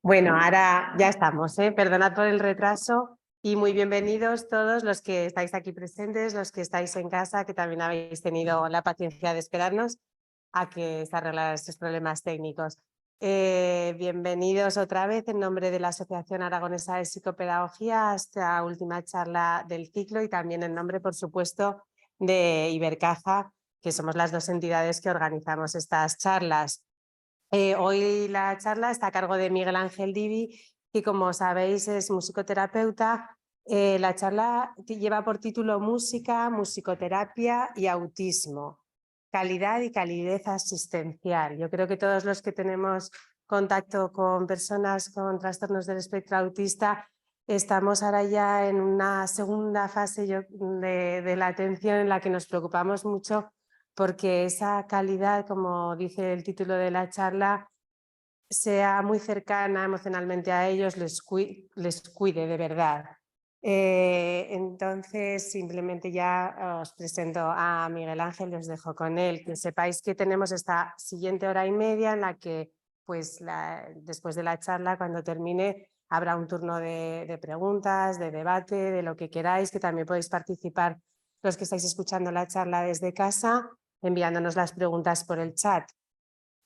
Bueno, ahora ya estamos, ¿eh? Perdonad por el retraso y muy bienvenidos todos los que estáis aquí presentes, los que estáis en casa, que también habéis tenido la paciencia de esperarnos a que se arreglaran estos problemas técnicos. Bienvenidos otra vez en nombre de la Asociación Aragonesa de Psicopedagogía a esta última charla del ciclo y también en nombre, por supuesto, de Ibercaja, que somos las dos entidades que organizamos estas charlas. Hoy la charla está a cargo de Miguel Ángel Divi, que como sabéis es musicoterapeuta. La charla lleva por título Música, musicoterapia y autismo, calidad y calidez asistencial. Yo creo que todos los que tenemos contacto con personas con trastornos del espectro autista estamos ahora ya en una segunda fase de la atención en la que nos preocupamos mucho porque esa calidad, como dice el título de la charla, sea muy cercana emocionalmente a ellos, les cuide de verdad. Entonces, simplemente ya os presento a Miguel Ángel, os dejo con él, que sepáis que tenemos esta siguiente hora y media en la que, pues, después de la charla, cuando termine, habrá un turno de preguntas, de debate, de lo que queráis, que también podéis participar los que estáis escuchando la charla desde casa, enviándonos las preguntas por el chat.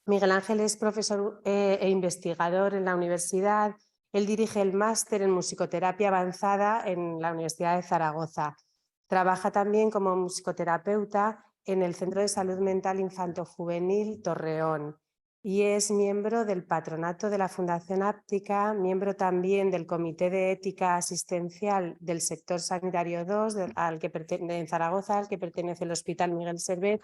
Miguel Ángel es profesor e investigador en la universidad. Él dirige el máster en musicoterapia avanzada en la Universidad de Zaragoza. Trabaja también como musicoterapeuta en el Centro de Salud Mental Infanto-Juvenil Torreón y es miembro del patronato de la Fundación Áptica, miembro también del Comité de Ética Asistencial del Sector Sanitario 2 en Zaragoza, al que pertenece el Hospital Miguel Servet,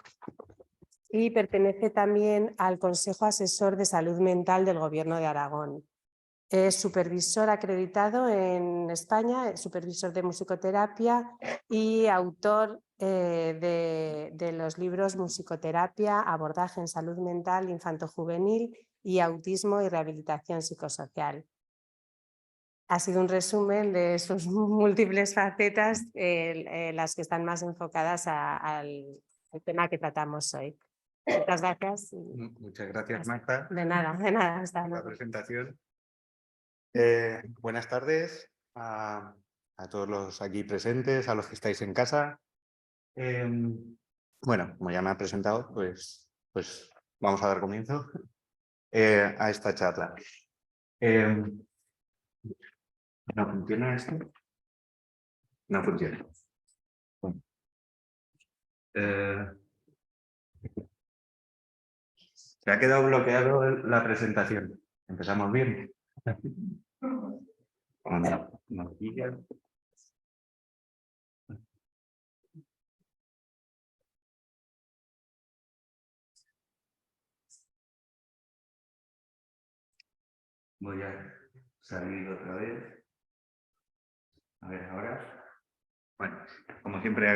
y pertenece también al Consejo Asesor de Salud Mental del Gobierno de Aragón. Es supervisor acreditado en España, supervisor de musicoterapia y autor de los libros Musicoterapia, Abordaje en Salud Mental Infanto-Juvenil y Autismo y Rehabilitación Psicosocial. Ha sido un resumen de sus múltiples facetas, las que están más enfocadas al tema que tratamos hoy. Muchas gracias. Muchas gracias, Marta. De nada, de nada. Por la presentación. Buenas tardes a todos los aquí presentes, a los que estáis en casa. Bueno, como ya me han presentado, pues vamos a dar comienzo a esta charla. ¿No funciona esto? No funciona. Bueno. Se ha quedado bloqueado la presentación. ¿Empezamos bien? ¿No pillan? Voy a salir otra vez. A ver, ahora. Bueno, como siempre,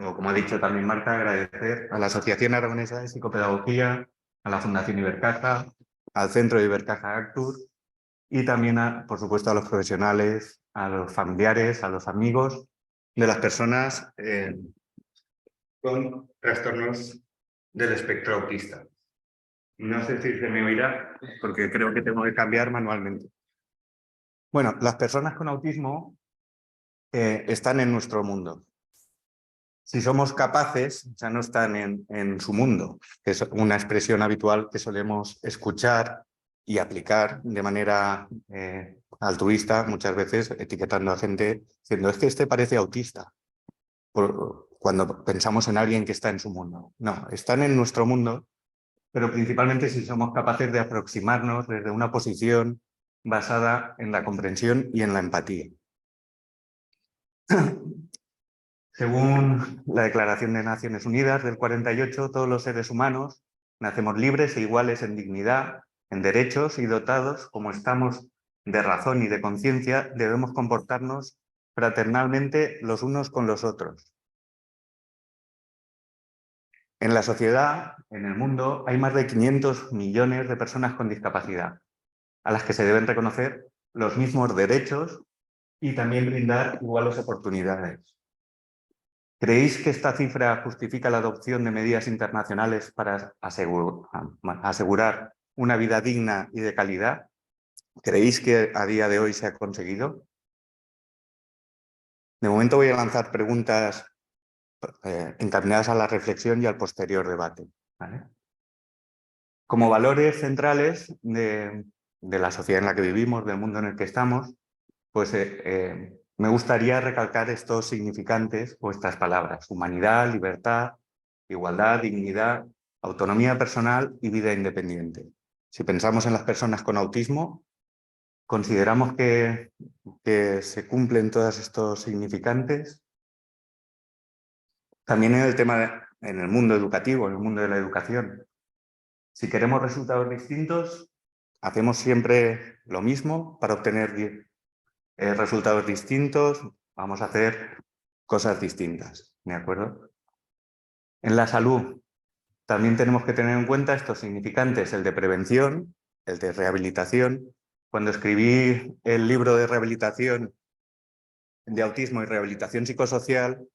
o como ha dicho también Marta, agradecer a la Asociación Aragonesa de Psicopedagogía, a la Fundación Ibercaja, al Centro de Ibercaja Actur y también, por supuesto, a los profesionales, a los familiares, a los amigos de las personas con trastornos del espectro autista. No sé si se me oirá, porque creo que tengo que cambiar manualmente. Bueno, las personas con autismo están en nuestro mundo. Si somos capaces, ya no están en su mundo, que es una expresión habitual que solemos escuchar y aplicar de manera altruista, muchas veces etiquetando a gente diciendo es que este parece autista, cuando pensamos en alguien que está en su mundo. No, están en nuestro mundo, pero principalmente si somos capaces de aproximarnos desde una posición basada en la comprensión y en la empatía. Según la Declaración de Naciones Unidas del 48, todos los seres humanos nacemos libres e iguales en dignidad, en derechos y dotados, como estamos de razón y de conciencia, debemos comportarnos fraternalmente los unos con los otros. En la sociedad, en el mundo, hay más de 500 millones de personas con discapacidad, a las que se deben reconocer los mismos derechos y también brindar iguales oportunidades. ¿Creéis que esta cifra justifica la adopción de medidas internacionales para asegurar una vida digna y de calidad? ¿Creéis que a día de hoy se ha conseguido? De momento voy a lanzar preguntas encaminadas a la reflexión y al posterior debate, ¿vale? Como valores centrales de la sociedad en la que vivimos, del mundo en el que estamos, pues me gustaría recalcar estos significantes o estas palabras: humanidad, libertad, igualdad, dignidad, autonomía personal y vida independiente. Si pensamos en las personas con autismo, ¿consideramos que se cumplen todos estos significantes? También en el tema, en el mundo educativo, en el mundo de la educación. Si queremos resultados distintos, hacemos siempre lo mismo para obtener resultados distintos, vamos a hacer cosas distintas, ¿de acuerdo? En la salud también tenemos que tener en cuenta estos significantes: el de prevención, el de rehabilitación. Cuando escribí el libro de rehabilitación de autismo y rehabilitación psicosocial,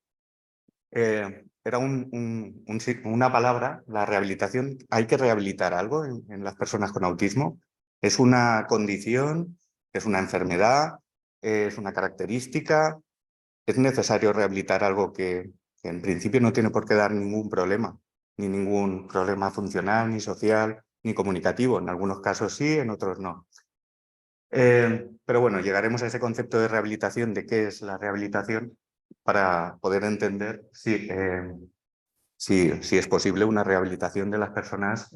era una palabra, la rehabilitación. ¿Hay que rehabilitar algo en las personas con autismo? ¿Es una condición? ¿Es una enfermedad? ¿Es una característica? ¿Es necesario rehabilitar algo que en principio no tiene por qué dar ningún problema? Ni ningún problema funcional, ni social, ni comunicativo. En algunos casos sí, en otros no. Pero bueno, llegaremos a ese concepto de rehabilitación, de qué es la rehabilitación, para poder entender si es posible una rehabilitación de las personas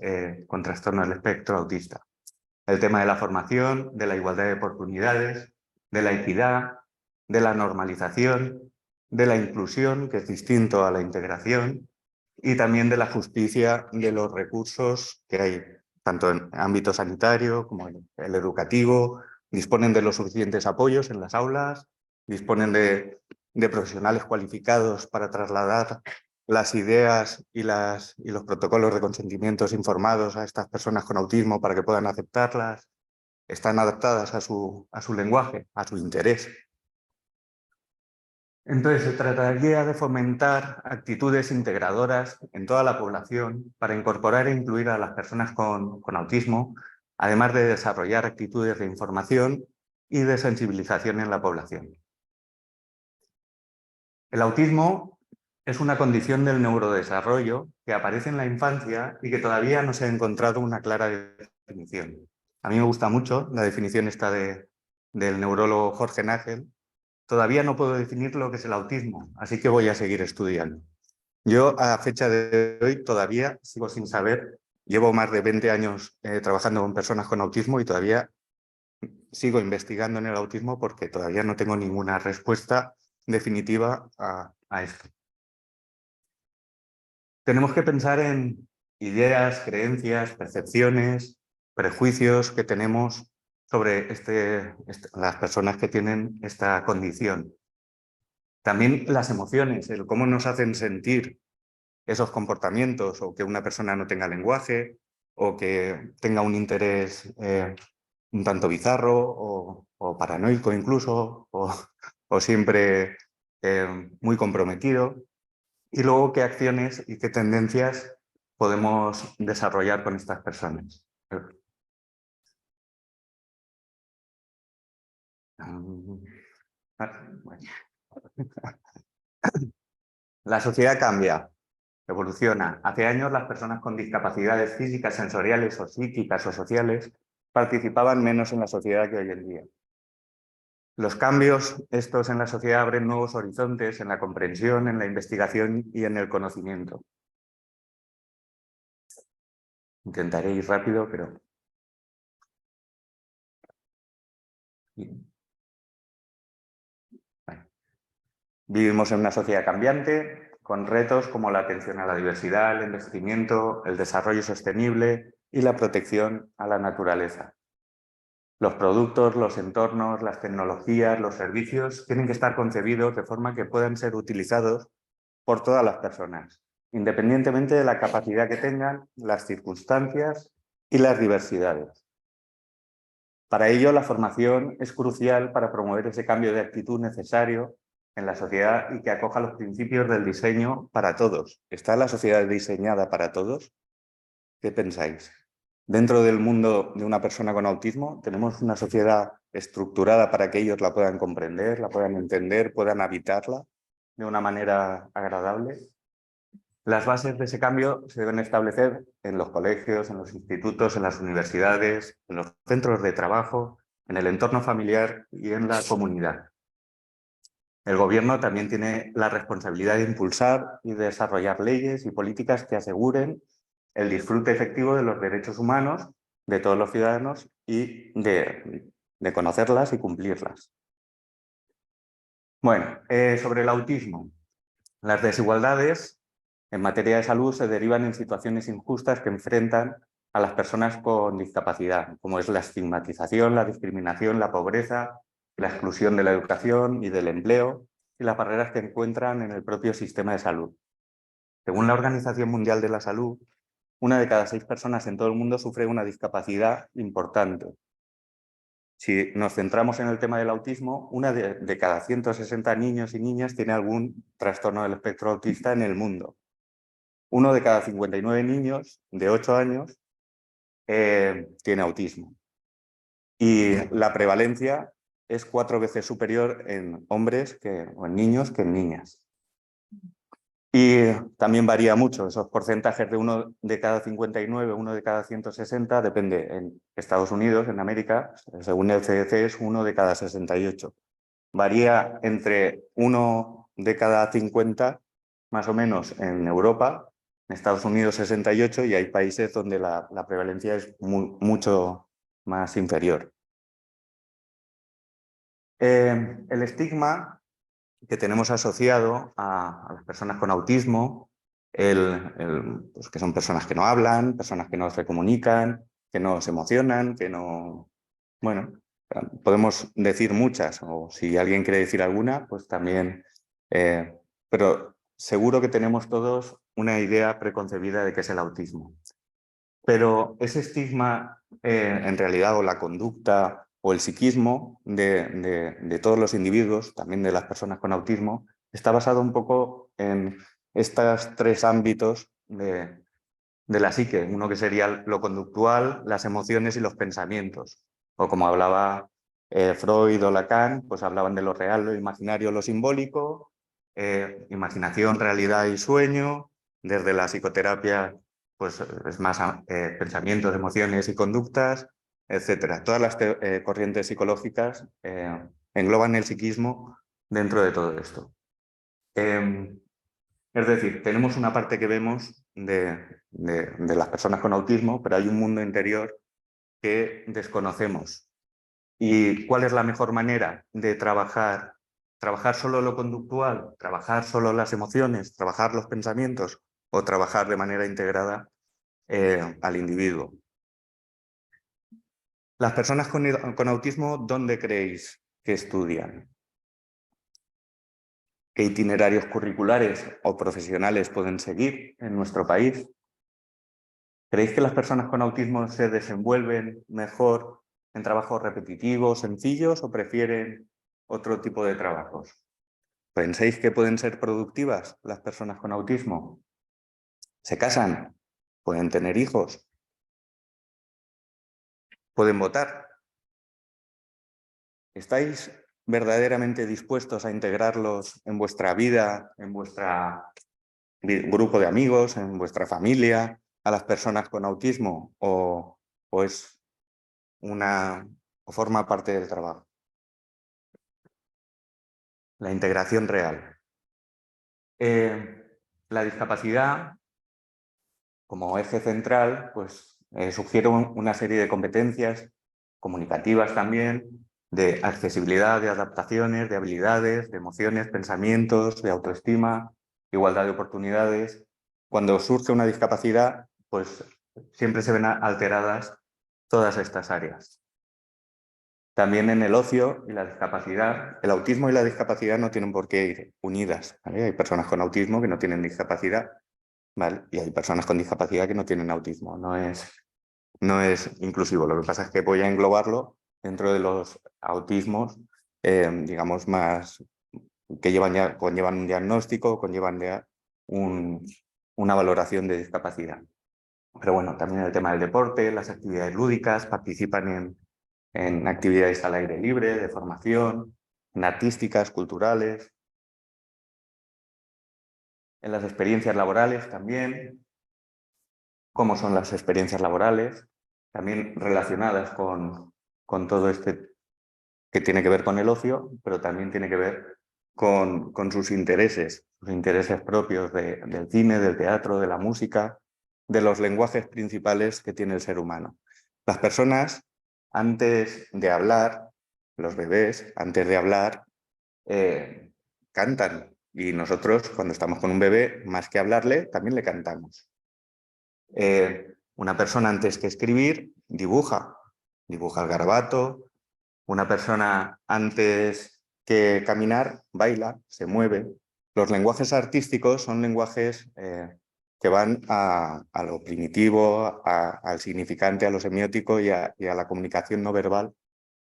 con trastorno del espectro autista. El tema de la formación, de la igualdad de oportunidades, de la equidad, de la normalización, de la inclusión, que es distinto a la integración, y también de la justicia de los recursos que hay, tanto en ámbito sanitario como en el educativo. Disponen de los suficientes apoyos en las aulas, disponen de profesionales cualificados para trasladar las ideas y los protocolos de consentimientos informados a estas personas con autismo para que puedan aceptarlas. Están adaptadas a su lenguaje, a su interés. Entonces, se trataría de fomentar actitudes integradoras en toda la población para incorporar e incluir a las personas con autismo, además de desarrollar actitudes de información y de sensibilización en la población. El autismo es una condición del neurodesarrollo que aparece en la infancia y que todavía no se ha encontrado una clara definición. A mí me gusta mucho la definición esta del neurólogo Jorge Nagel. Todavía no puedo definir lo que es el autismo, así que voy a seguir estudiando. Yo, a fecha de hoy, todavía sigo sin saber. Llevo más de 20 años trabajando con personas con autismo y todavía sigo investigando en el autismo porque todavía no tengo ninguna respuesta definitiva a esto. Tenemos que pensar en ideas, creencias, percepciones, prejuicios que tenemos sobre las personas que tienen esta condición. También las emociones, el cómo nos hacen sentir esos comportamientos, o que una persona no tenga lenguaje, o que tenga un interés un tanto bizarro o paranoico incluso, o siempre muy comprometido. Y luego qué acciones y qué tendencias podemos desarrollar con estas personas. La sociedad cambia, evoluciona. Hace años las personas con discapacidades físicas, sensoriales o psíquicas o sociales participaban menos en la sociedad que hoy en día. Los cambios estos en la sociedad abren nuevos horizontes en la comprensión, en la investigación y en el conocimiento. Intentaré ir rápido, pero... Bueno. Vivimos en una sociedad cambiante, con retos como la atención a la diversidad, el envejecimiento, el desarrollo sostenible y la protección a la naturaleza. Los productos, los entornos, las tecnologías, los servicios tienen que estar concebidos de forma que puedan ser utilizados por todas las personas, independientemente de la capacidad que tengan, las circunstancias y las diversidades. Para ello, la formación es crucial para promover ese cambio de actitud necesario en la sociedad y que acoja los principios del diseño para todos. ¿Está la sociedad diseñada para todos? ¿Qué pensáis? dentro del mundo de una persona con autismo, tenemos una sociedad estructurada para que ellos la puedan comprender, la puedan entender, puedan habitarla de una manera agradable. Las bases de ese cambio se deben establecer en los colegios, en los institutos, en las universidades, en los centros de trabajo, en el entorno familiar y en la comunidad. El gobierno también tiene la responsabilidad de impulsar y desarrollar leyes y políticas que aseguren el disfrute efectivo de los derechos humanos de todos los ciudadanos y de conocerlas y cumplirlas. Bueno, sobre el autismo. Las desigualdades en materia de salud se derivan en situaciones injustas que enfrentan a las personas con discapacidad, como es la estigmatización, la discriminación, la pobreza, la exclusión de la educación y del empleo y las barreras que encuentran en el propio sistema de salud. Según la Organización Mundial de la Salud, 1 de cada 6 personas en todo el mundo sufre una discapacidad importante. Si nos centramos en el tema del autismo, 1 de cada 160 niños y niñas tiene algún trastorno del espectro autista en el mundo. 1 de cada 59 niños de 8 años tiene autismo. Y la prevalencia es 4 veces superior en hombres o en niños que en niñas. Y también varía mucho, esos porcentajes de 1 de cada 59, 1 de cada 160, depende. En Estados Unidos, en América, según el CDC, es 1 de cada 68. Varía entre 1 de cada 50, más o menos, en Europa, en Estados Unidos 68, y hay países donde la prevalencia es mucho más inferior. El estigma que tenemos asociado a las personas con autismo, pues que son personas que no hablan, personas que no se comunican, que no se emocionan, que no... Bueno, podemos decir muchas, o si alguien quiere decir alguna, pues también... pero seguro que tenemos todos una idea preconcebida de qué es el autismo. Pero ese estigma, en realidad, o la conducta o el psiquismo de todos los individuos, también de las personas con autismo, está basado un poco en estos 3 ámbitos de la psique. Uno que sería lo conductual, las emociones y los pensamientos. O como hablaba Freud o Lacan, pues hablaban de lo real, lo imaginario, lo simbólico, imaginación, realidad y sueño. Desde la psicoterapia pues es más pensamientos, emociones y conductas, etcétera. Todas las corrientes psicológicas engloban el psiquismo dentro de todo esto. Es decir, tenemos una parte que vemos de las personas con autismo, pero hay un mundo interior que desconocemos. ¿Y cuál es la mejor manera de trabajar? ¿Trabajar solo lo conductual? ¿Trabajar solo las emociones? ¿Trabajar los pensamientos? ¿O trabajar de manera integrada al individuo? Las personas con autismo, ¿dónde creéis que estudian? ¿Qué itinerarios curriculares o profesionales pueden seguir en nuestro país? ¿Creéis que las personas con autismo se desenvuelven mejor en trabajos repetitivos, sencillos, o prefieren otro tipo de trabajos? ¿Pensáis que pueden ser productivas las personas con autismo? ¿Se casan? ¿Pueden tener hijos? ¿Pueden votar? ¿Estáis verdaderamente dispuestos a integrarlos en vuestra vida, en vuestro grupo de amigos, en vuestra familia, a las personas con autismo, o forma parte del trabajo? La integración real. La discapacidad, como eje central, pues sugiere una serie de competencias comunicativas también, de accesibilidad, de adaptaciones, de habilidades, de emociones, pensamientos, de autoestima, igualdad de oportunidades. Cuando surge una discapacidad, pues siempre se ven alteradas todas estas áreas. También en el ocio y la discapacidad, el autismo y la discapacidad no tienen por qué ir unidas, ¿vale? Hay personas con autismo que no tienen discapacidad, ¿vale? Y hay personas con discapacidad que no tienen autismo. No es inclusivo. Lo que pasa es que voy a englobarlo dentro de los autismos, digamos, más que conllevan un diagnóstico, conllevan ya una valoración de discapacidad. Pero bueno, también el tema del deporte, las actividades lúdicas, participan en actividades al aire libre, de formación, en artísticas, culturales, en las experiencias laborales también. ¿Cómo son las experiencias laborales? También relacionadas con todo este que tiene que ver con el ocio, pero también tiene que ver con sus intereses propios del cine, del teatro, de la música, de los lenguajes principales que tiene el ser humano. Las personas, antes de hablar, los bebés, antes de hablar, cantan. Y nosotros, cuando estamos con un bebé, más que hablarle, también le cantamos. Una persona, antes que escribir, dibuja el garabato. Una persona, antes que caminar, baila, se mueve. Los lenguajes artísticos son lenguajes que van a lo primitivo, al significante, a lo semiótico y a la comunicación no verbal,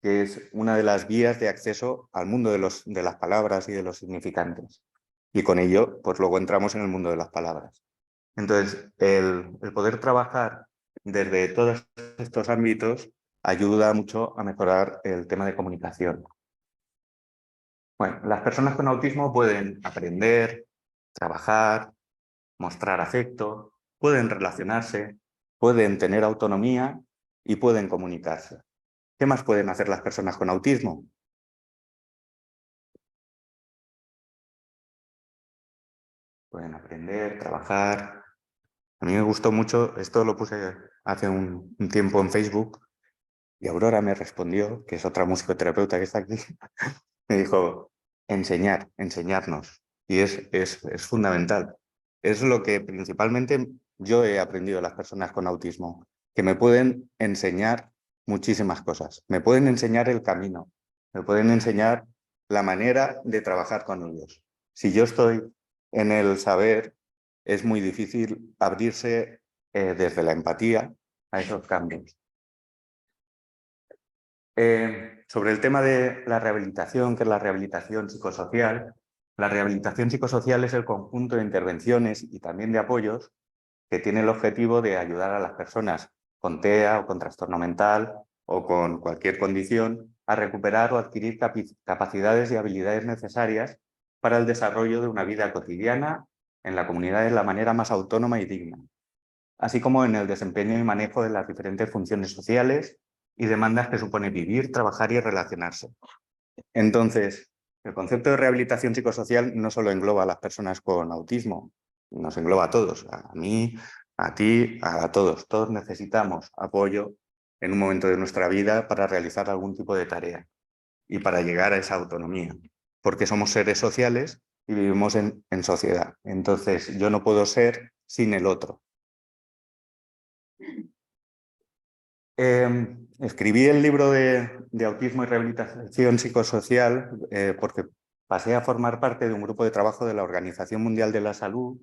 que es una de las vías de acceso al mundo de las palabras y de los significantes. Y con ello, pues luego entramos en el mundo de las palabras. Entonces, el poder trabajar desde todos estos ámbitos ayuda mucho a mejorar el tema de comunicación. Bueno, las personas con autismo pueden aprender, trabajar, mostrar afecto, pueden relacionarse, pueden tener autonomía y pueden comunicarse. ¿Qué más pueden hacer las personas con autismo? Pueden aprender, trabajar. A mí me gustó mucho, esto lo puse hace un tiempo en Facebook, y Aurora me respondió, que es otra musicoterapeuta que está aquí, me dijo, enseñarnos. Y es fundamental. Es lo que principalmente yo he aprendido de las personas con autismo, que me pueden enseñar muchísimas cosas. Me pueden enseñar el camino, me pueden enseñar la manera de trabajar con ellos. Si yo estoy en el saber, es muy difícil abrirse desde la empatía a esos cambios. Sobre el tema de la rehabilitación, que es la rehabilitación psicosocial, la rehabilitación psicosocial es el conjunto de intervenciones y también de apoyos que tiene el objetivo de ayudar a las personas con TEA o con trastorno mental o con cualquier condición a recuperar o adquirir capacidades y habilidades necesarias para el desarrollo de una vida cotidiana en la comunidad de la manera más autónoma y digna, así como en el desempeño y manejo de las diferentes funciones sociales y demandas que supone vivir, trabajar y relacionarse. Entonces, el concepto de rehabilitación psicosocial no solo engloba a las personas con autismo, nos engloba a todos, a mí, a ti, a todos. Todos necesitamos apoyo en un momento de nuestra vida para realizar algún tipo de tarea y para llegar a esa autonomía, porque somos seres sociales y vivimos en sociedad. Entonces, yo no puedo ser sin el otro. Escribí el libro de autismo y rehabilitación psicosocial porque pasé a formar parte de un grupo de trabajo de la Organización Mundial de la Salud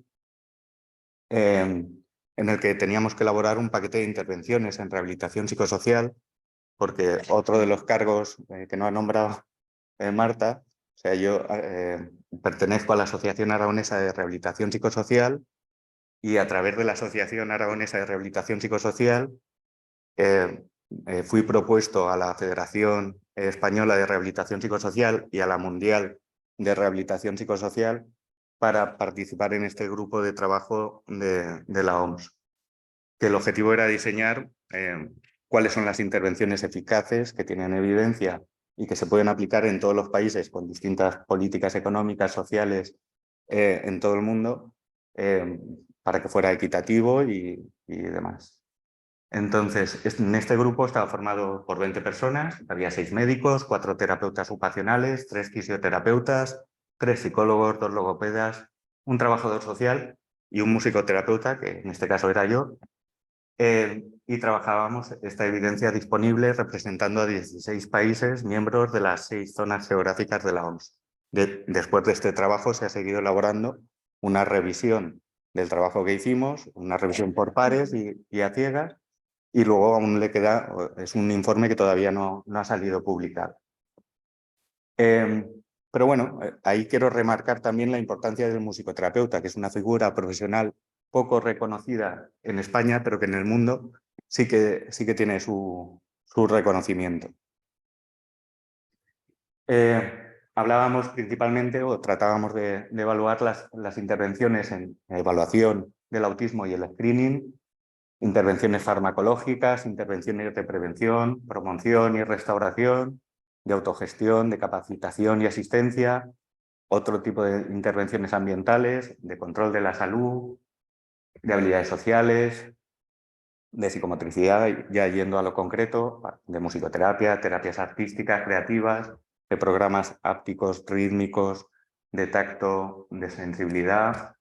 en el que teníamos que elaborar un paquete de intervenciones en rehabilitación psicosocial, porque otro de los cargos que no ha nombrado Marta, o sea, yo pertenezco a la Asociación Aragonesa de Rehabilitación Psicosocial y a través de la Asociación Aragonesa de Rehabilitación Psicosocial fui propuesto a la Federación Española de Rehabilitación Psicosocial y a la Mundial de Rehabilitación Psicosocial para participar en este grupo de trabajo de la OMS, que el objetivo era diseñar cuáles son las intervenciones eficaces que tienen evidencia y que se pueden aplicar en todos los países con distintas políticas económicas, sociales en todo el mundo para que fuera equitativo y demás. Entonces, en este grupo estaba formado por 20 personas, había 6 médicos, 4 terapeutas ocupacionales, 3 fisioterapeutas, 3 psicólogos, 2 logopedas, un trabajador social y un musicoterapeuta, que en este caso era yo, y trabajábamos esta evidencia disponible representando a 16 países miembros de las 6 zonas geográficas de la OMS. Después de este trabajo se ha seguido elaborando una revisión del trabajo que hicimos, una revisión por pares y a ciegas, y luego aún le queda, es un informe que todavía no ha salido publicado. Pero bueno, ahí quiero remarcar también la importancia del musicoterapeuta, que es una figura profesional poco reconocida en España, pero que en el mundo sí que tiene su reconocimiento. Hablábamos principalmente o tratábamos de evaluar las intervenciones en evaluación del autismo y el screening, intervenciones farmacológicas, intervenciones de prevención, promoción y restauración, de autogestión, de capacitación y asistencia, otro tipo de intervenciones ambientales, de control de la salud, de habilidades sociales, de psicomotricidad, ya yendo a lo concreto, de musicoterapia, terapias artísticas, creativas, de programas ápticos, rítmicos, de tacto, de sensibilidad,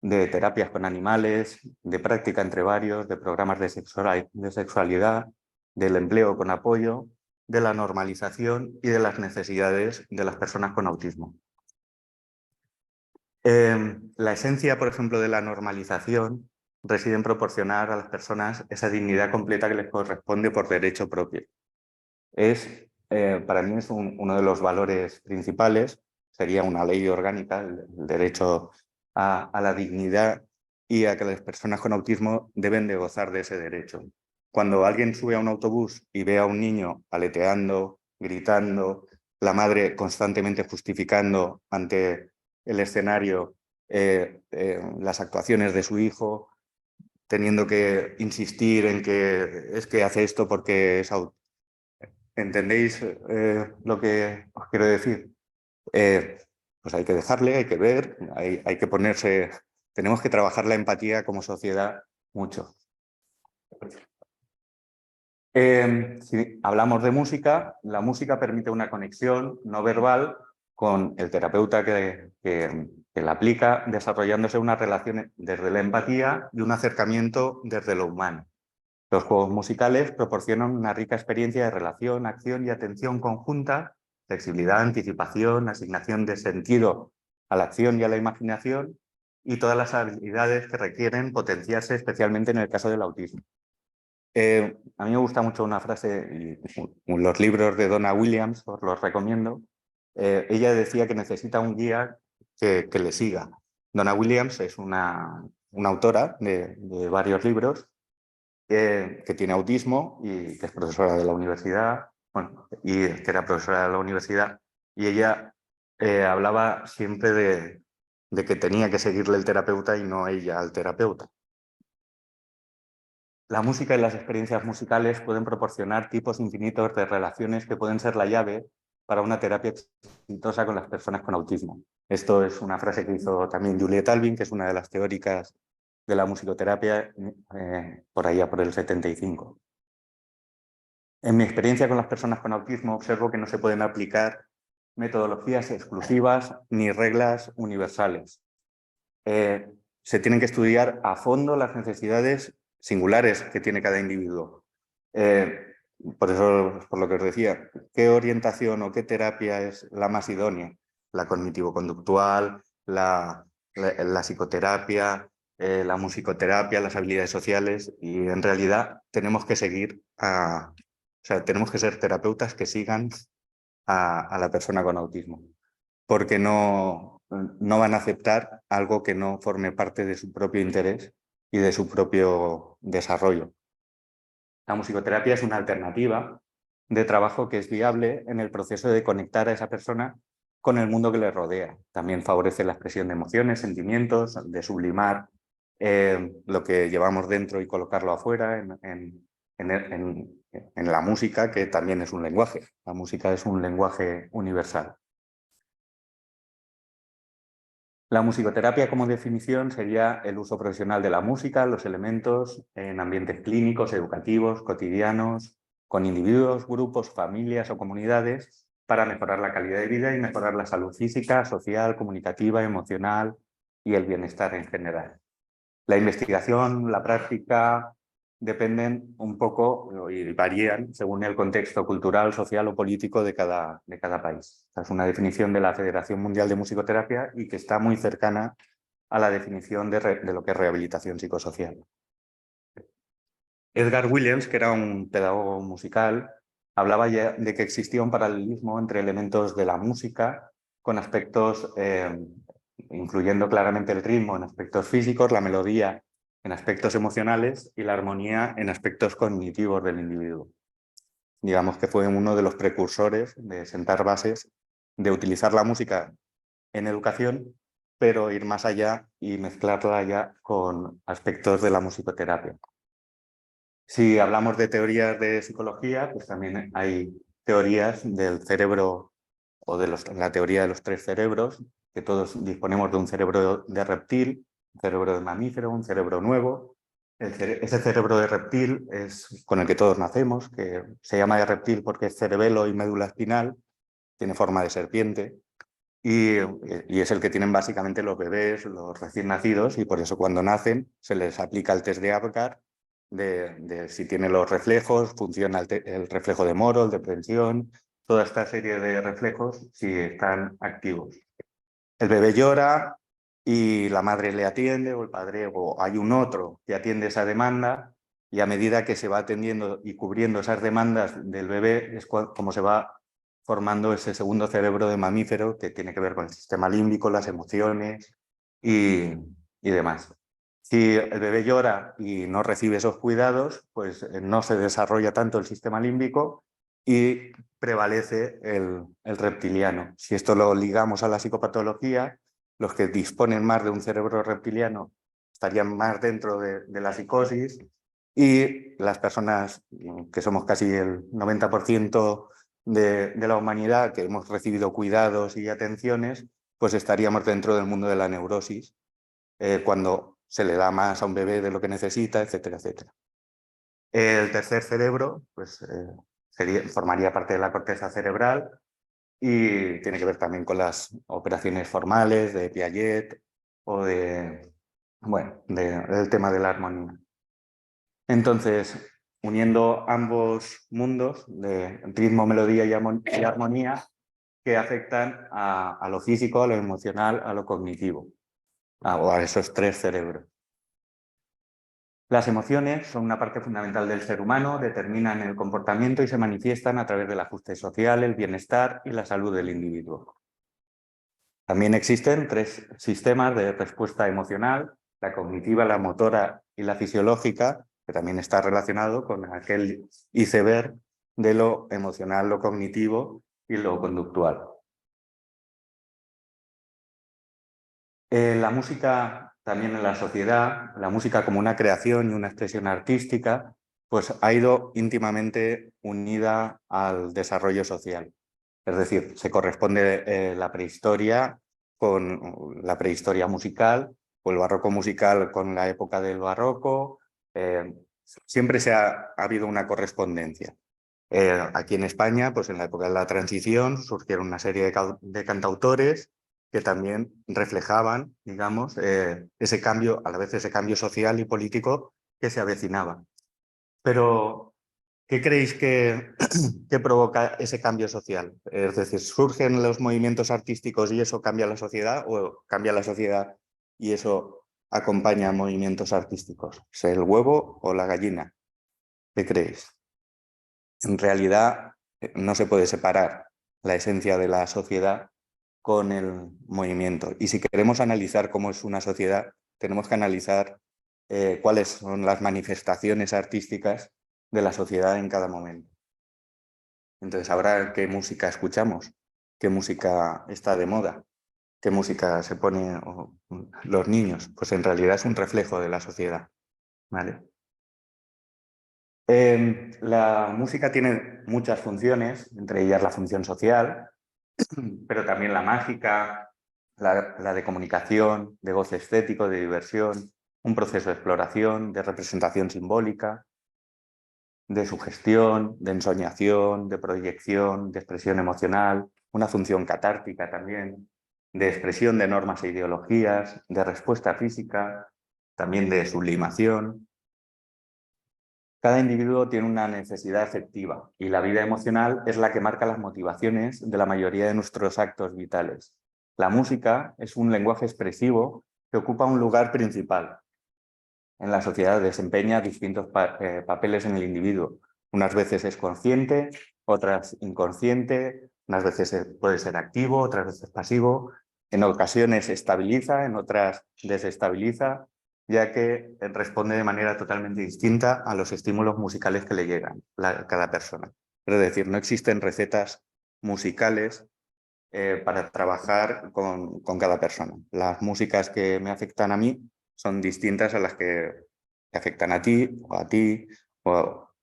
de terapias con animales, de práctica entre varios, de programas de sexualidad, del empleo con apoyo, de la normalización y de las necesidades de las personas con autismo. La esencia, por ejemplo, de la normalización reside en proporcionar a las personas esa dignidad completa que les corresponde por derecho propio. Para mí es uno de los valores principales, sería una ley orgánica, el derecho a la dignidad y a que las personas con autismo deben de gozar de ese derecho. Cuando alguien sube a un autobús y ve a un niño aleteando, gritando, la madre constantemente justificando ante el escenario las actuaciones de su hijo, teniendo que insistir en que es que hace esto porque es autista. ¿Entendéis lo que os quiero decir? Pues hay que dejarle, hay que ver, hay que ponerse... Tenemos que trabajar la empatía como sociedad mucho. Si hablamos de música, la música permite una conexión no verbal con el terapeuta que la aplica, desarrollándose una relación desde la empatía y un acercamiento desde lo humano. Los juegos musicales proporcionan una rica experiencia de relación, acción y atención conjunta, flexibilidad, anticipación, asignación de sentido a la acción y a la imaginación y todas las habilidades que requieren potenciarse especialmente en el caso del autismo. A mí me gusta mucho una frase, y los libros de Donna Williams, os los recomiendo. Ella decía que necesita un guía que le siga. Donna Williams es una autora de varios libros que tiene autismo y que es profesora de la universidad, bueno, y que era profesora de la universidad, y ella hablaba siempre de que tenía que seguirle el terapeuta y no ella al terapeuta. La música y las experiencias musicales pueden proporcionar tipos infinitos de relaciones que pueden ser la llave para una terapia exitosa con las personas con autismo. Esto es una frase que hizo también Juliette Alvin, que es una de las teóricas de la musicoterapia por allá por el 75. En mi experiencia con las personas con autismo observo que no se pueden aplicar metodologías exclusivas ni reglas universales. Se tienen que estudiar a fondo las necesidades singulares que tiene cada individuo. Por eso, por lo que os decía, ¿qué orientación o qué terapia es la más idónea? La cognitivo-conductual, la psicoterapia, la musicoterapia, las habilidades sociales, y en realidad tenemos que seguir tenemos que ser terapeutas que sigan a la persona con autismo, porque no van a aceptar algo que no forme parte de su propio interés y de su propio desarrollo. La musicoterapia es una alternativa de trabajo que es viable en el proceso de conectar a esa persona con el mundo que le rodea. También favorece la expresión de emociones, sentimientos, de sublimar lo que llevamos dentro y colocarlo afuera en la música, que también es un lenguaje. La música es un lenguaje universal. La musicoterapia, como definición, sería el uso profesional de la música, los elementos en ambientes clínicos, educativos, cotidianos, con individuos, grupos, familias o comunidades, para mejorar la calidad de vida y mejorar la salud física, social, comunicativa, emocional y el bienestar en general. La investigación, la práctica, dependen un poco y varían según el contexto cultural, social o político de cada país. Esta es una definición de la Federación Mundial de Musicoterapia y que está muy cercana a la definición de lo que es rehabilitación psicosocial. Edgar Williams, que era un pedagogo musical, hablaba ya de que existía un paralelismo entre elementos de la música con aspectos, incluyendo claramente el ritmo en aspectos físicos, la melodía en aspectos emocionales y la armonía en aspectos cognitivos del individuo. Digamos que fue uno de los precursores de sentar bases, de utilizar la música en educación, pero ir más allá y mezclarla ya con aspectos de la musicoterapia. Si hablamos de teorías de psicología, pues también hay teorías del cerebro o de la teoría de los 3 cerebros, que todos disponemos de un cerebro de reptil, un cerebro de mamífero, un cerebro nuevo. Ese cerebro de reptil es con el que todos nacemos, que se llama de reptil porque es cerebelo y médula espinal, tiene forma de serpiente, y es el que tienen básicamente los bebés, los recién nacidos, y por eso cuando nacen se les aplica el test de Apgar, de si tiene los reflejos, funciona el reflejo de Moro, el de Prensión, toda esta serie de reflejos si están activos. El bebé llora y la madre le atiende, o el padre, o hay un otro que atiende esa demanda, y a medida que se va atendiendo y cubriendo esas demandas del bebé es como se va formando ese segundo cerebro de mamífero que tiene que ver con el sistema límbico, las emociones y demás. Si el bebé llora y no recibe esos cuidados, pues no se desarrolla tanto el sistema límbico y prevalece el reptiliano. Si esto lo ligamos a la psicopatología, los que disponen más de un cerebro reptiliano estarían más dentro de la psicosis, y las personas que somos casi el 90% de la humanidad, que hemos recibido cuidados y atenciones, pues estaríamos dentro del mundo de la neurosis, cuando se le da más a un bebé de lo que necesita, etcétera, etcétera. El tercer cerebro pues, formaría parte de la corteza cerebral y tiene que ver también con las operaciones formales de Piaget o del tema de la armonía. Entonces, uniendo ambos mundos de ritmo, melodía y armonía, que afectan a lo físico, a lo emocional, a lo cognitivo, o a esos 3 cerebros. Las emociones son una parte fundamental del ser humano, determinan el comportamiento y se manifiestan a través del ajuste social, el bienestar y la salud del individuo. También existen 3 sistemas de respuesta emocional: la cognitiva, la motora y la fisiológica, que también está relacionado con aquel iceberg de lo emocional, lo cognitivo y lo conductual. La música también en la sociedad, la música como una creación y una expresión artística, pues ha ido íntimamente unida al desarrollo social. Es decir, se corresponde la prehistoria con la prehistoria musical, o el barroco musical con la época del barroco. Siempre ha habido una correspondencia. Aquí en España, pues en la época de la transición, surgieron una serie de cantautores que también reflejaban, digamos, ese cambio, a la vez ese cambio social y político que se avecinaba. Pero, ¿qué creéis que provoca ese cambio social? Es decir, ¿surgen los movimientos artísticos y eso cambia la sociedad, o cambia la sociedad y eso acompaña a movimientos artísticos? ¿Es el huevo o la gallina? ¿Qué creéis? En realidad no se puede separar la esencia de la sociedad con el movimiento. Y si queremos analizar cómo es una sociedad, tenemos que analizar cuáles son las manifestaciones artísticas de la sociedad en cada momento. Entonces, ahora, ¿qué música escuchamos? ¿Qué música está de moda? ¿Qué música se pone los niños? Pues en realidad es un reflejo de la sociedad, ¿vale? La música tiene muchas funciones, entre ellas la función social, pero también la mágica, la de comunicación, de goce estético, de diversión, un proceso de exploración, de representación simbólica, de sugestión, de ensoñación, de proyección, de expresión emocional, una función catártica también, de expresión de normas e ideologías, de respuesta física, también de sublimación. Cada individuo tiene una necesidad afectiva y la vida emocional es la que marca las motivaciones de la mayoría de nuestros actos vitales. La música es un lenguaje expresivo que ocupa un lugar principal en la sociedad, desempeña distintos papeles en el individuo. Unas veces es consciente, otras inconsciente, unas veces puede ser activo, otras veces pasivo. En ocasiones estabiliza, en otras desestabiliza. ya que responde de manera totalmente distinta a los estímulos musicales que le llegan a cada persona. Es decir, no existen recetas musicales para trabajar con cada persona. Las músicas que me afectan a mí son distintas a las que te afectan a ti o a ti.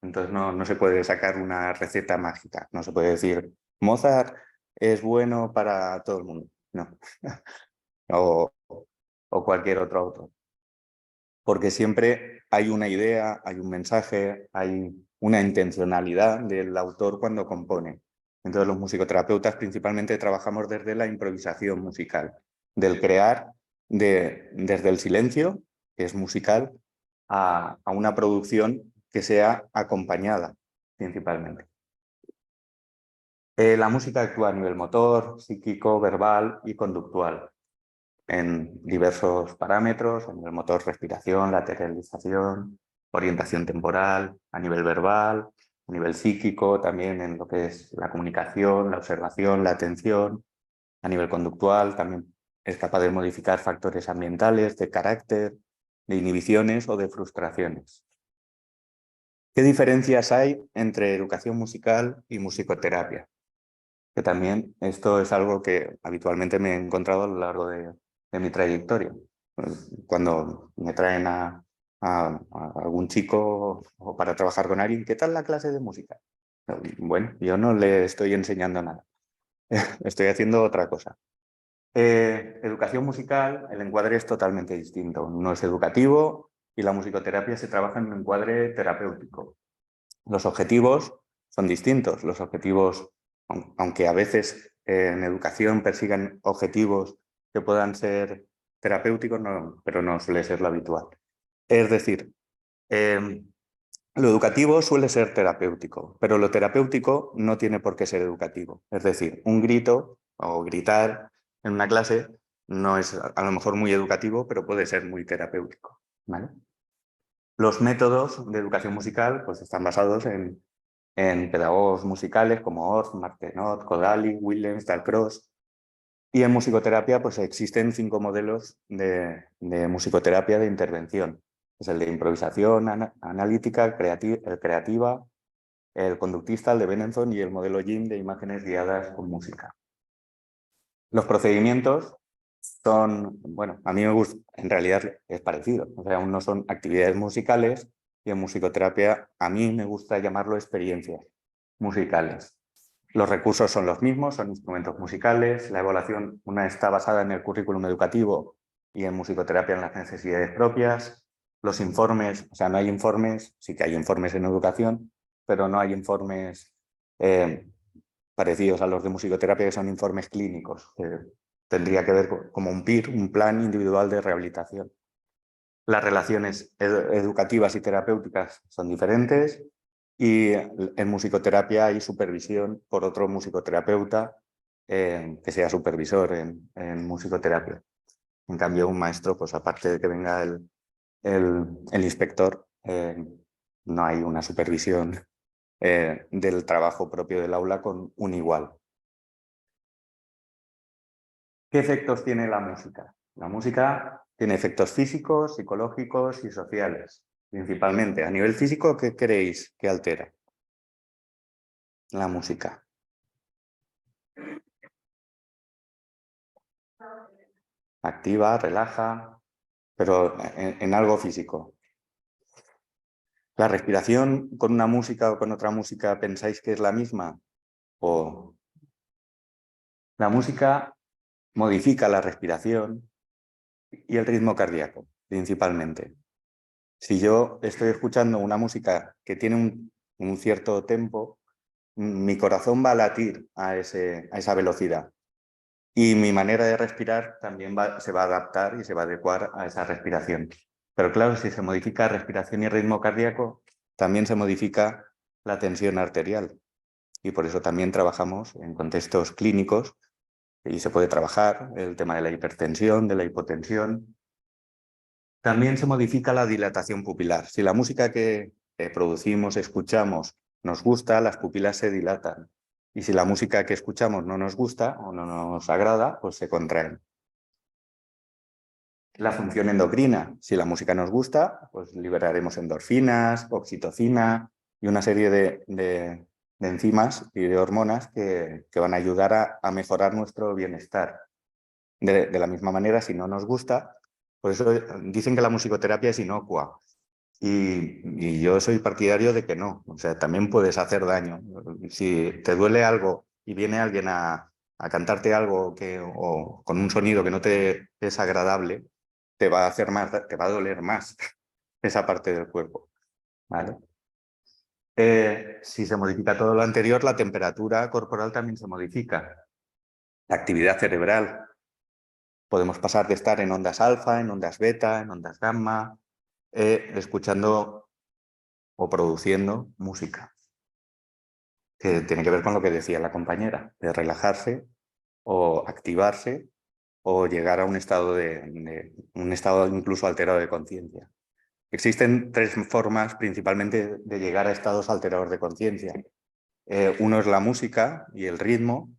Entonces no se puede sacar una receta mágica. No se puede decir, Mozart es bueno para todo el mundo. No. o cualquier otro autor. Porque siempre hay una idea, hay un mensaje, hay una intencionalidad del autor cuando compone. Entonces los musicoterapeutas principalmente trabajamos desde la improvisación musical, del crear desde el silencio, que es musical, a una producción que sea acompañada principalmente. La música actúa a nivel motor, psíquico, verbal y conductual, en diversos parámetros, a nivel motor, respiración, lateralización, orientación temporal, a nivel verbal, a nivel psíquico, también en lo que es la comunicación, la observación, la atención, a nivel conductual, también es capaz de modificar factores ambientales, de carácter, de inhibiciones o de frustraciones. ¿Qué diferencias hay entre educación musical y musicoterapia? Que también esto es algo que habitualmente me he encontrado a lo largo de mi trayectoria. Cuando me traen a algún chico o para trabajar con alguien, ¿qué tal la clase de música? Bueno, yo no le estoy enseñando nada, estoy haciendo otra cosa. Educación musical, el encuadre es totalmente distinto, no es educativo y la musicoterapia se trabaja en un encuadre terapéutico. Los objetivos son distintos, los objetivos, aunque a veces en educación persigan objetivos que puedan ser terapéuticos, pero no suele ser lo habitual. Es decir, lo educativo suele ser terapéutico, pero lo terapéutico no tiene por qué ser educativo. Es decir, un grito o gritar en una clase no es a lo mejor muy educativo, pero puede ser muy terapéutico, ¿vale? Los métodos de educación musical pues, están basados en pedagogos musicales como Orff, Martenot, Kodály, Willems, Dalcroze. Y en musicoterapia pues existen 5 modelos de musicoterapia de intervención. Es el de improvisación analítica, el creativa, el conductista, el de Benenson y el modelo Jim de imágenes guiadas con música. Los procedimientos son, bueno, a mí me gusta, en realidad es parecido, o sea, no son actividades musicales y en musicoterapia a mí me gusta llamarlo experiencias musicales. Los recursos son los mismos, son instrumentos musicales, la evaluación una está basada en el currículum educativo y en musicoterapia en las necesidades propias. Los informes, o sea, no hay informes, sí que hay informes en educación, pero no hay informes parecidos a los de musicoterapia que son informes clínicos. Tendría que ver como un PIR, un plan individual de rehabilitación. Las relaciones educativas y terapéuticas son diferentes y en musicoterapia hay supervisión por otro musicoterapeuta que sea supervisor en musicoterapia. En cambio, un maestro, pues aparte de que venga el inspector, no hay una supervisión del trabajo propio del aula con un igual. ¿Qué efectos tiene la música? La música tiene efectos físicos, psicológicos y sociales, principalmente. A nivel físico, ¿qué creéis que altera la música? Activa, relaja, pero en algo físico. ¿La respiración con una música o con otra música pensáis que es la misma? ¿O la música modifica la respiración y el ritmo cardíaco, principalmente? Si yo estoy escuchando una música que tiene un cierto tempo, mi corazón va a latir a esa velocidad. Y mi manera de respirar también se va a adaptar y se va a adecuar a esa respiración. Pero claro, si se modifica respiración y ritmo cardíaco, también se modifica la tensión arterial. Y por eso también trabajamos en contextos clínicos y se puede trabajar el tema de la hipertensión, de la hipotensión. También se modifica la dilatación pupilar. Si la música que producimos, escuchamos, nos gusta, las pupilas se dilatan. Y si la música que escuchamos no nos gusta o no nos agrada, pues se contraen. la función endocrina. Si la música nos gusta, pues liberaremos endorfinas, oxitocina y una serie de enzimas y de hormonas que van a ayudar a mejorar nuestro bienestar. De la misma manera, si no nos gusta, por eso dicen que la musicoterapia es inocua. Y yo soy partidario de que no, o sea, también puedes hacer daño. Si te duele algo y viene alguien a cantarte algo o con un sonido que no te es agradable, te va a hacer más, te va a doler más esa parte del cuerpo, ¿vale? Si se modifica todo lo anterior, la temperatura corporal también se modifica. La actividad cerebral. Podemos pasar de estar en ondas alfa, en ondas beta, en ondas gamma, escuchando o produciendo música, que tiene que ver con lo que decía la compañera, de relajarse o activarse o llegar a un estado un estado incluso alterado de conciencia. Existen tres formas principalmente de llegar a estados alterados de conciencia. Uno es la música y el ritmo,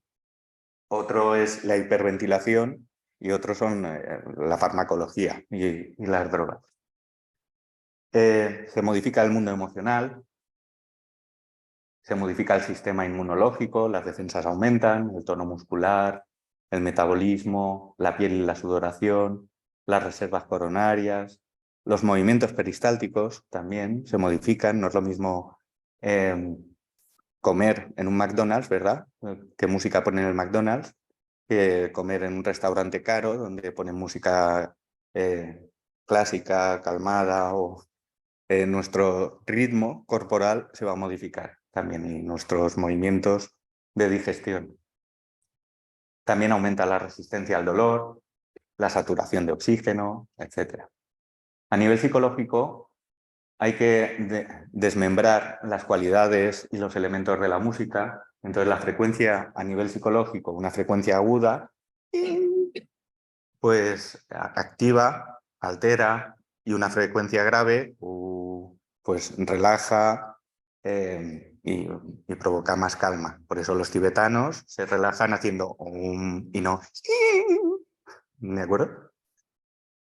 otro es la hiperventilación y otro son la farmacología y las drogas. Se modifica el mundo emocional, se modifica el sistema inmunológico, las defensas aumentan, el tono muscular, el metabolismo, la piel y la sudoración, las reservas coronarias, los movimientos peristálticos también se modifican. No es lo mismo comer en un McDonald's, ¿verdad? ¿Qué música ponen en el McDonald's? Que comer en un restaurante caro donde ponen música clásica, calmada o nuestro ritmo corporal se va a modificar también y nuestros movimientos de digestión. También aumenta la resistencia al dolor, la saturación de oxígeno, etc. A nivel psicológico hay que desmembrar las cualidades y los elementos de la música. Entonces la frecuencia a nivel psicológico, una frecuencia aguda, pues activa, altera, y una frecuencia grave pues relaja y provoca más calma. Por eso los tibetanos se relajan haciendo y no. ¿De acuerdo?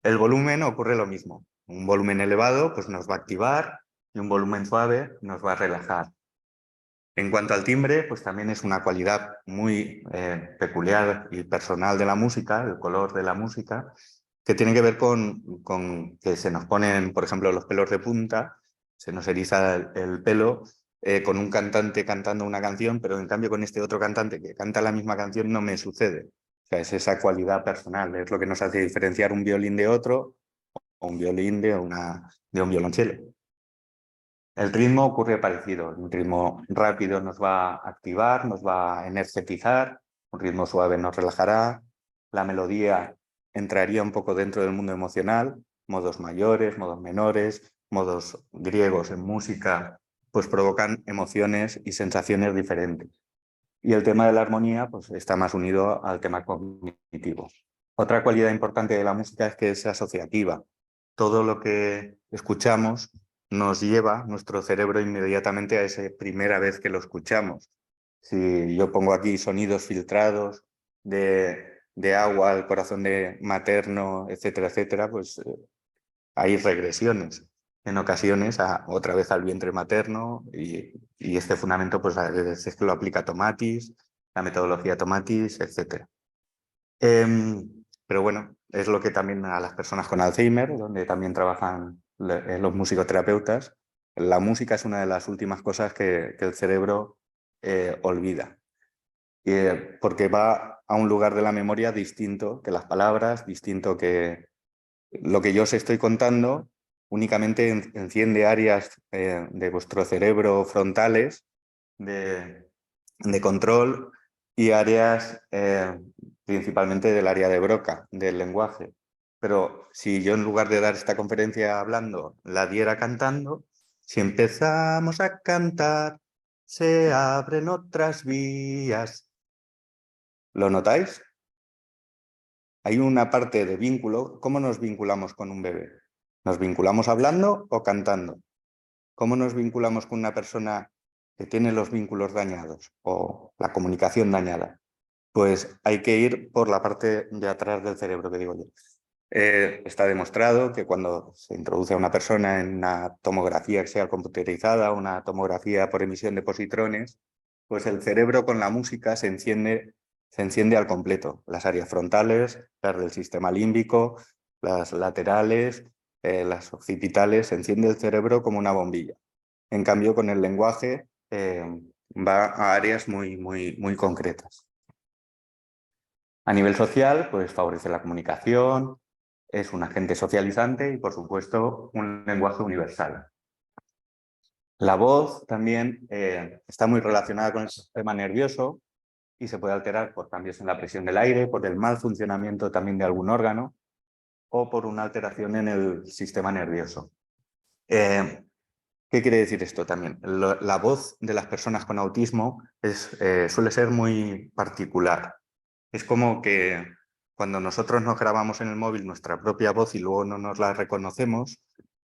El volumen ocurre lo mismo. Un volumen elevado pues nos va a activar y un volumen suave nos va a relajar. En cuanto al timbre, pues también es una cualidad muy peculiar y personal de la música, el color de la música, que tiene que ver con que se nos ponen, por ejemplo, los pelos de punta, se nos eriza el pelo con un cantante cantando una canción, pero en cambio con este otro cantante que canta la misma canción no me sucede. O sea, es esa cualidad personal, es lo que nos hace diferenciar un violín de otro o un violín de un violonchelo. El ritmo ocurre parecido, un ritmo rápido nos va a activar, nos va a energetizar, un ritmo suave nos relajará, la melodía entraría un poco dentro del mundo emocional, modos mayores, modos menores, modos griegos en música, pues provocan emociones y sensaciones diferentes. Y el tema de la armonía pues está más unido al tema cognitivo. Otra cualidad importante de la música es que es asociativa. Todo lo que escuchamos nos lleva nuestro cerebro inmediatamente a esa primera vez que lo escuchamos. Si yo pongo aquí sonidos filtrados de agua al corazón materno, etcétera, etcétera, pues hay regresiones en ocasiones otra vez al vientre materno y este fundamento pues a veces que lo aplica Tomatis, la metodología Tomatis, etcétera. Pero bueno, es lo que también a las personas con Alzheimer, donde también trabajan los musicoterapeutas, la música es una de las últimas cosas que el cerebro olvida, porque va a un lugar de la memoria distinto que las palabras, distinto que lo que yo os estoy contando, únicamente enciende áreas de vuestro cerebro frontales de control y áreas principalmente del área de Broca, del lenguaje. Pero si yo en lugar de dar esta conferencia hablando, la diera cantando, si empezamos a cantar, se abren otras vías. ¿Lo notáis? Hay una parte de vínculo. ¿Cómo nos vinculamos con un bebé? ¿Nos vinculamos hablando o cantando? ¿Cómo nos vinculamos con una persona que tiene los vínculos dañados o la comunicación dañada? Pues hay que ir por la parte de atrás del cerebro, que digo yo. Está demostrado que cuando se introduce a una persona en una tomografía que sea computerizada, una tomografía por emisión de positrones, pues el cerebro con la música se enciende al completo. Las áreas frontales, las del sistema límbico, las laterales, las occipitales, se enciende el cerebro como una bombilla. En cambio, con el lenguaje va a áreas muy concretas. A nivel social, pues favorece la comunicación, es un agente socializante y, por supuesto, un lenguaje universal. La voz también está muy relacionada con el sistema nervioso y se puede alterar por cambios en la presión del aire, por el mal funcionamiento también de algún órgano o por una alteración en el sistema nervioso. ¿Qué quiere decir esto también? La voz de las personas con autismo suele ser muy particular. Es como que cuando nosotros nos grabamos en el móvil nuestra propia voz y luego no nos la reconocemos,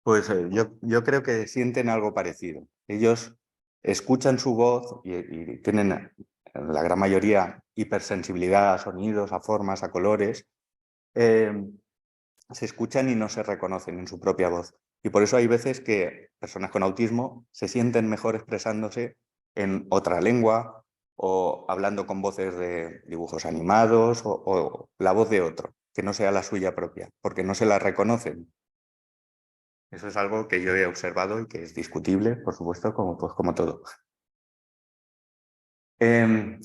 pues yo creo que sienten algo parecido. Ellos escuchan su voz y tienen, la gran mayoría, hipersensibilidad a sonidos, a formas, a colores. Se escuchan y no se reconocen en su propia voz. Y por eso hay veces que personas con autismo se sienten mejor expresándose en otra lengua o hablando con voces de dibujos animados o la voz de otro, que no sea la suya propia, porque no se la reconocen. Eso es algo que yo he observado y que es discutible, por supuesto, como todo. El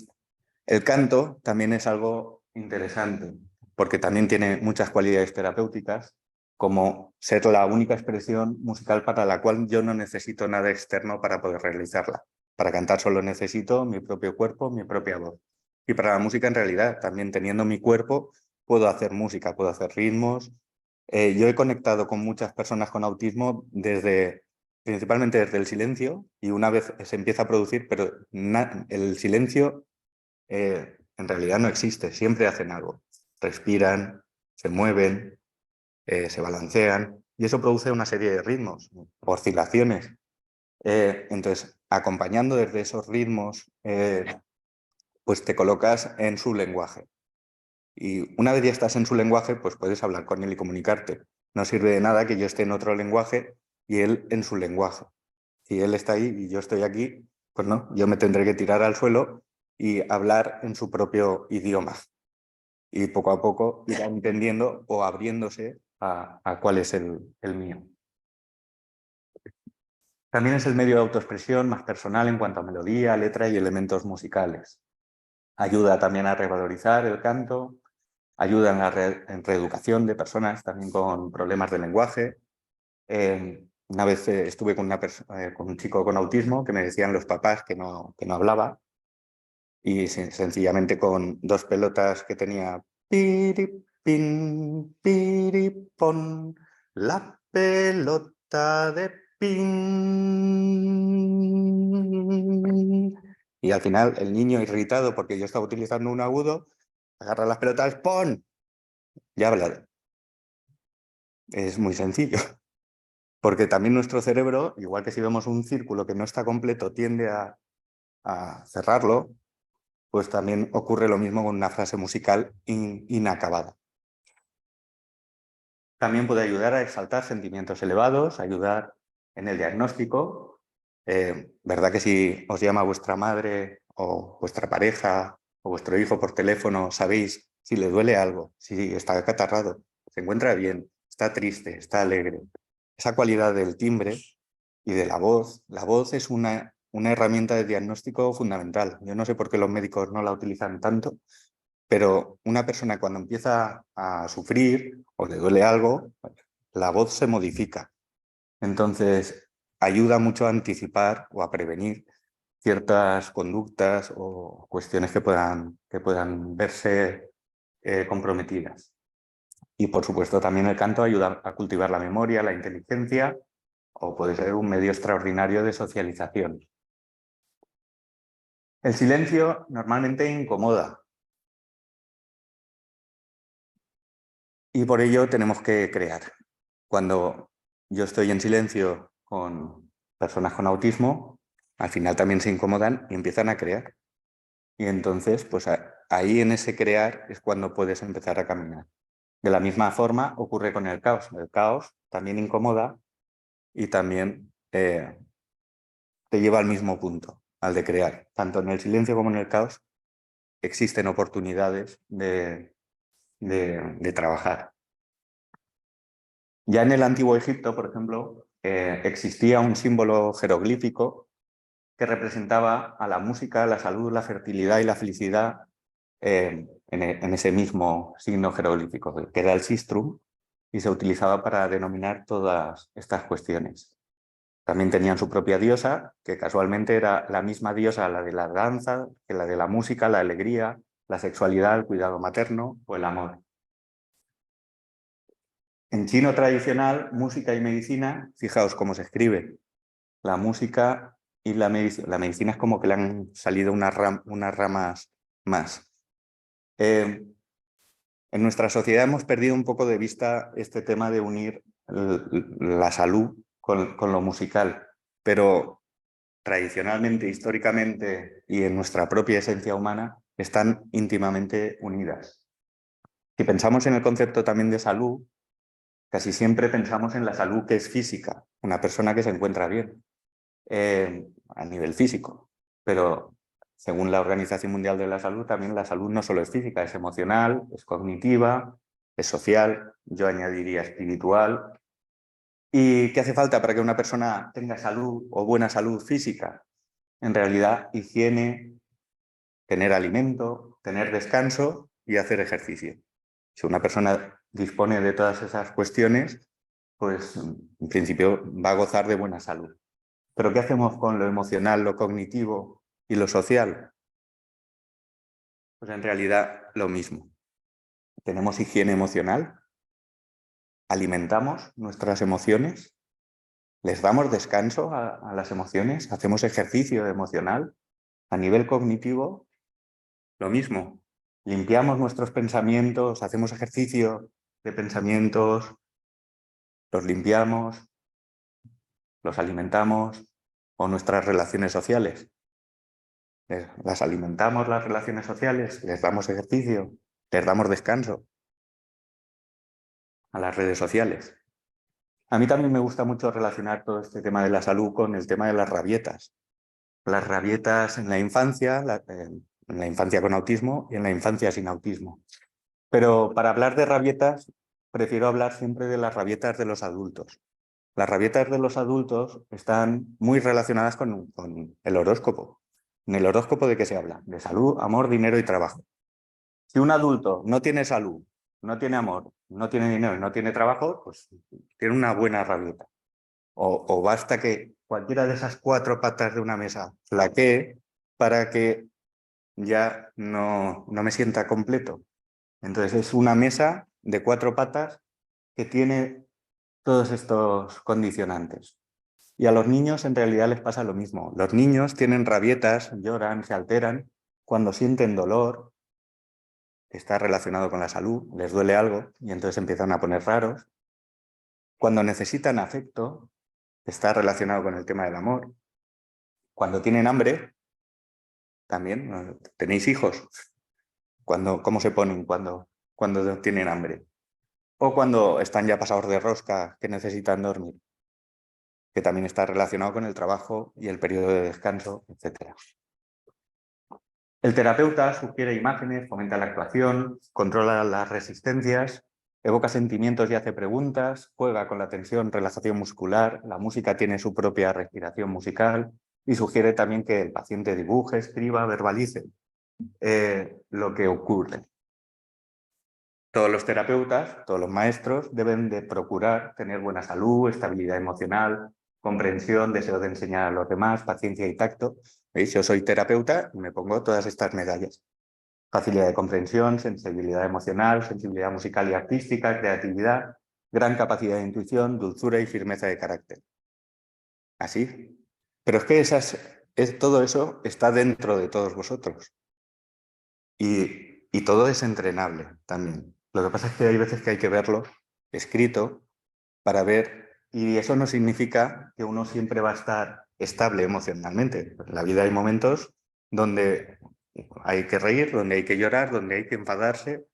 canto también es algo interesante, porque también tiene muchas cualidades terapéuticas, como ser la única expresión musical para la cual yo no necesito nada externo para poder realizarla. Para cantar solo necesito mi propio cuerpo, mi propia voz. Y para la música, en realidad, también teniendo mi cuerpo, puedo hacer música, puedo hacer ritmos. Yo he conectado con muchas personas con autismo principalmente desde el silencio, y una vez se empieza a producir, pero el silencio en realidad no existe, siempre hacen algo. Respiran, se mueven, se balancean, y eso produce una serie de ritmos, oscilaciones. Entonces, acompañando desde esos ritmos, pues te colocas en su lenguaje. Y una vez ya estás en su lenguaje, pues puedes hablar con él y comunicarte. No sirve de nada que yo esté en otro lenguaje y él en su lenguaje. Si él está ahí y yo estoy aquí, pues no, yo me tendré que tirar al suelo y hablar en su propio idioma. Y poco a poco irá entendiendo o abriéndose a cuál es el mío. También es el medio de autoexpresión más personal en cuanto a melodía, letra y elementos musicales. Ayuda también a revalorizar el canto, ayuda en reeducación de personas también con problemas de lenguaje. Una vez estuve con un chico con autismo que me decían los papás que no hablaba, y sencillamente con dos pelotas que tenía, piripín, piripón, la pelota de ping. Y al final el niño, irritado porque yo estaba utilizando un agudo, agarra las pelotas, ¡pon! Ya habla. Es muy sencillo. Porque también nuestro cerebro, igual que si vemos un círculo que no está completo, tiende a cerrarlo, pues también ocurre lo mismo con una frase musical inacabada. También puede ayudar a exaltar sentimientos elevados, ayudar en el diagnóstico. ¿Verdad que si os llama vuestra madre o vuestra pareja o vuestro hijo por teléfono, sabéis si le duele algo, si está acatarrado, se encuentra bien, está triste, está alegre? Esa cualidad del timbre y de la voz es una herramienta de diagnóstico fundamental. Yo no sé por qué los médicos no la utilizan tanto, pero una persona cuando empieza a sufrir o le duele algo, la voz se modifica. Entonces, ayuda mucho a anticipar o a prevenir ciertas conductas o cuestiones que puedan verse comprometidas. Y, por supuesto, también el canto ayuda a cultivar la memoria, la inteligencia, o puede ser un medio extraordinario de socialización. El silencio normalmente incomoda, y por ello tenemos que crear. Cuando yo estoy en silencio con personas con autismo, al final también se incomodan y empiezan a crear. Y entonces, pues ahí en ese crear es cuando puedes empezar a caminar. De la misma forma ocurre con el caos. El caos también incomoda y también te lleva al mismo punto, al de crear. Tanto en el silencio como en el caos existen oportunidades de trabajar. Ya en el Antiguo Egipto, por ejemplo, existía un símbolo jeroglífico que representaba a la música, la salud, la fertilidad y la felicidad en ese mismo signo jeroglífico, que era el sistrum, y se utilizaba para denominar todas estas cuestiones. También tenían su propia diosa, que casualmente era la misma diosa, la de la danza, que la de la música, la alegría, la sexualidad, el cuidado materno o el amor. En chino tradicional, música y medicina, fijaos cómo se escribe. La música y la medicina es como que le han salido unas ramas más. En nuestra sociedad hemos perdido un poco de vista este tema de unir la salud con lo musical, pero tradicionalmente, históricamente y en nuestra propia esencia humana están íntimamente unidas. Si pensamos en el concepto también de salud, casi siempre pensamos en la salud que es física, una persona que se encuentra bien a nivel físico, pero según la Organización Mundial de la Salud, también la salud no solo es física, es emocional, es cognitiva, es social, yo añadiría espiritual. ¿Y qué hace falta para que una persona tenga salud o buena salud física? En realidad, higiene, tener alimento, tener descanso y hacer ejercicio. Si una persona dispone de todas esas cuestiones, pues en principio va a gozar de buena salud. ¿Pero qué hacemos con lo emocional, lo cognitivo y lo social? Pues en realidad lo mismo. Tenemos higiene emocional, alimentamos nuestras emociones, les damos descanso a las emociones, hacemos ejercicio emocional. A nivel cognitivo, lo mismo. Limpiamos nuestros pensamientos, hacemos ejercicio de pensamientos, los limpiamos, los alimentamos, o nuestras relaciones sociales. Las alimentamos, las relaciones sociales, les damos ejercicio, les damos descanso a las redes sociales. A mí también me gusta mucho relacionar todo este tema de la salud con el tema de las rabietas. Las rabietas en la infancia con autismo y en la infancia sin autismo. Pero para hablar de rabietas, prefiero hablar siempre de las rabietas de los adultos. Las rabietas de los adultos están muy relacionadas con el horóscopo. ¿En el horóscopo de qué se habla? De salud, amor, dinero y trabajo. Si un adulto no tiene salud, no tiene amor, no tiene dinero y no tiene trabajo, pues tiene una buena rabieta. O basta que cualquiera de esas 4 patas de una mesa flaquee para que ya no me sienta completo. Entonces es una mesa de 4 patas que tiene todos estos condicionantes. Y a los niños en realidad les pasa lo mismo. Los niños tienen rabietas, lloran, se alteran cuando sienten dolor, que está relacionado con la salud, les duele algo y entonces empiezan a poner raros. Cuando necesitan afecto, está relacionado con el tema del amor. Cuando tienen hambre, también, ¿tenéis hijos? ¿Cómo se ponen cuando tienen hambre? O cuando están ya pasados de rosca, que necesitan dormir, que también está relacionado con el trabajo y el periodo de descanso, etc. El terapeuta sugiere imágenes, fomenta la actuación, controla las resistencias, evoca sentimientos y hace preguntas, juega con la tensión, relajación muscular, la música tiene su propia respiración musical y sugiere también que el paciente dibuje, escriba, verbalice lo que ocurre. Todos los terapeutas, todos los maestros deben de procurar tener buena salud, estabilidad emocional, comprensión, deseo de enseñar a los demás, paciencia y tacto. ¿Veis? Yo soy terapeuta y me pongo todas estas medallas. Facilidad de comprensión, sensibilidad emocional, sensibilidad musical y artística, creatividad, gran capacidad de intuición, dulzura y firmeza de carácter. Así. Pero es que todo eso está dentro de todos vosotros. Y todo es entrenable también. Lo que pasa es que hay veces que hay que verlo escrito para ver, y eso no significa que uno siempre va a estar estable emocionalmente. En la vida hay momentos donde hay que reír, donde hay que llorar, donde hay que enfadarse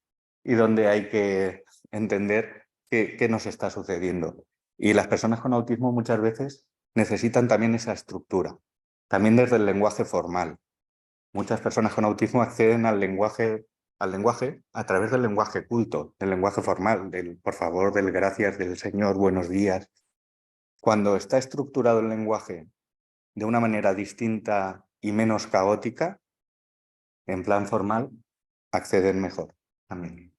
y donde hay que entender qué nos está sucediendo. Y las personas con autismo muchas veces necesitan también esa estructura, también desde el lenguaje formal. Muchas personas con autismo acceden al lenguaje a través del lenguaje culto, del lenguaje formal, del por favor, del gracias, del señor, buenos días. Cuando está estructurado el lenguaje de una manera distinta y menos caótica, en plan formal, acceden mejor también.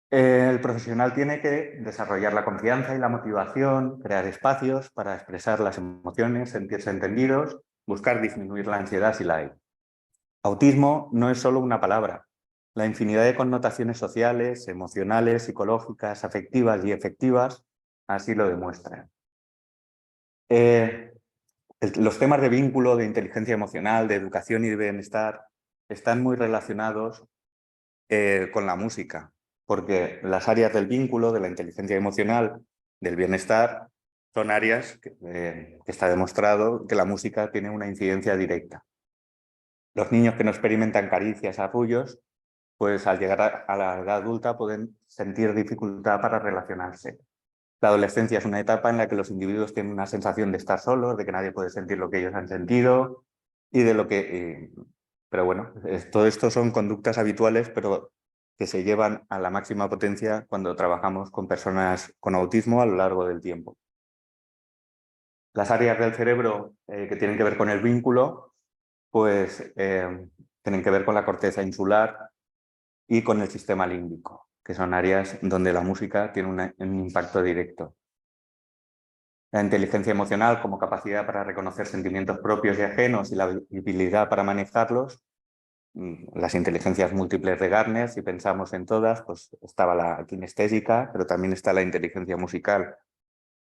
El profesional tiene que desarrollar la confianza y la motivación, crear espacios para expresar las emociones, sentirse entendidos, buscar disminuir la ansiedad si la hay. Autismo no es solo una palabra. La infinidad de connotaciones sociales, emocionales, psicológicas, afectivas y efectivas así lo demuestran. Los temas de vínculo, de inteligencia emocional, de educación y de bienestar están muy relacionados con la música, porque las áreas del vínculo, de la inteligencia emocional, del bienestar, son áreas que está demostrado que la música tiene una incidencia directa. Los niños que no experimentan caricias, arrullos, pues al llegar a la edad adulta pueden sentir dificultad para relacionarse. La adolescencia es una etapa en la que los individuos tienen una sensación de estar solos, de que nadie puede sentir lo que ellos han sentido y de lo que... pero bueno, todo esto son conductas habituales, pero que se llevan a la máxima potencia cuando trabajamos con personas con autismo a lo largo del tiempo. Las áreas del cerebro que tienen que ver con el vínculo, pues tienen que ver con la corteza insular y con el sistema límbico, que son áreas donde la música tiene un impacto directo. La inteligencia emocional como capacidad para reconocer sentimientos propios y ajenos y la habilidad para manejarlos. Las inteligencias múltiples de Gardner, si pensamos en todas, pues estaba la kinestésica, pero también está la inteligencia musical,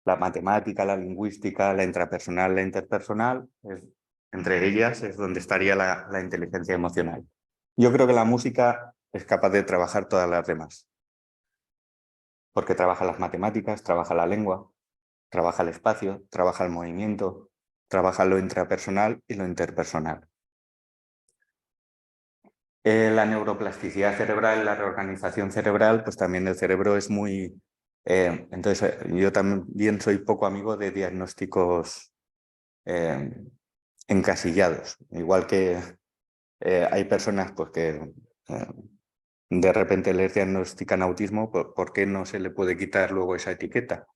la matemática, la lingüística, la intrapersonal, la interpersonal. Entre ellas es donde estaría la inteligencia emocional. Yo creo que la música es capaz de trabajar todas las demás, porque trabaja las matemáticas, trabaja la lengua, trabaja el espacio, trabaja el movimiento, trabaja lo intrapersonal y lo interpersonal. La neuroplasticidad cerebral, la reorganización cerebral, pues también el cerebro es muy... entonces, yo también soy poco amigo de diagnósticos encasillados. Igual que hay personas pues, que de repente les diagnostican autismo, ¿por qué no se le puede quitar luego esa etiqueta?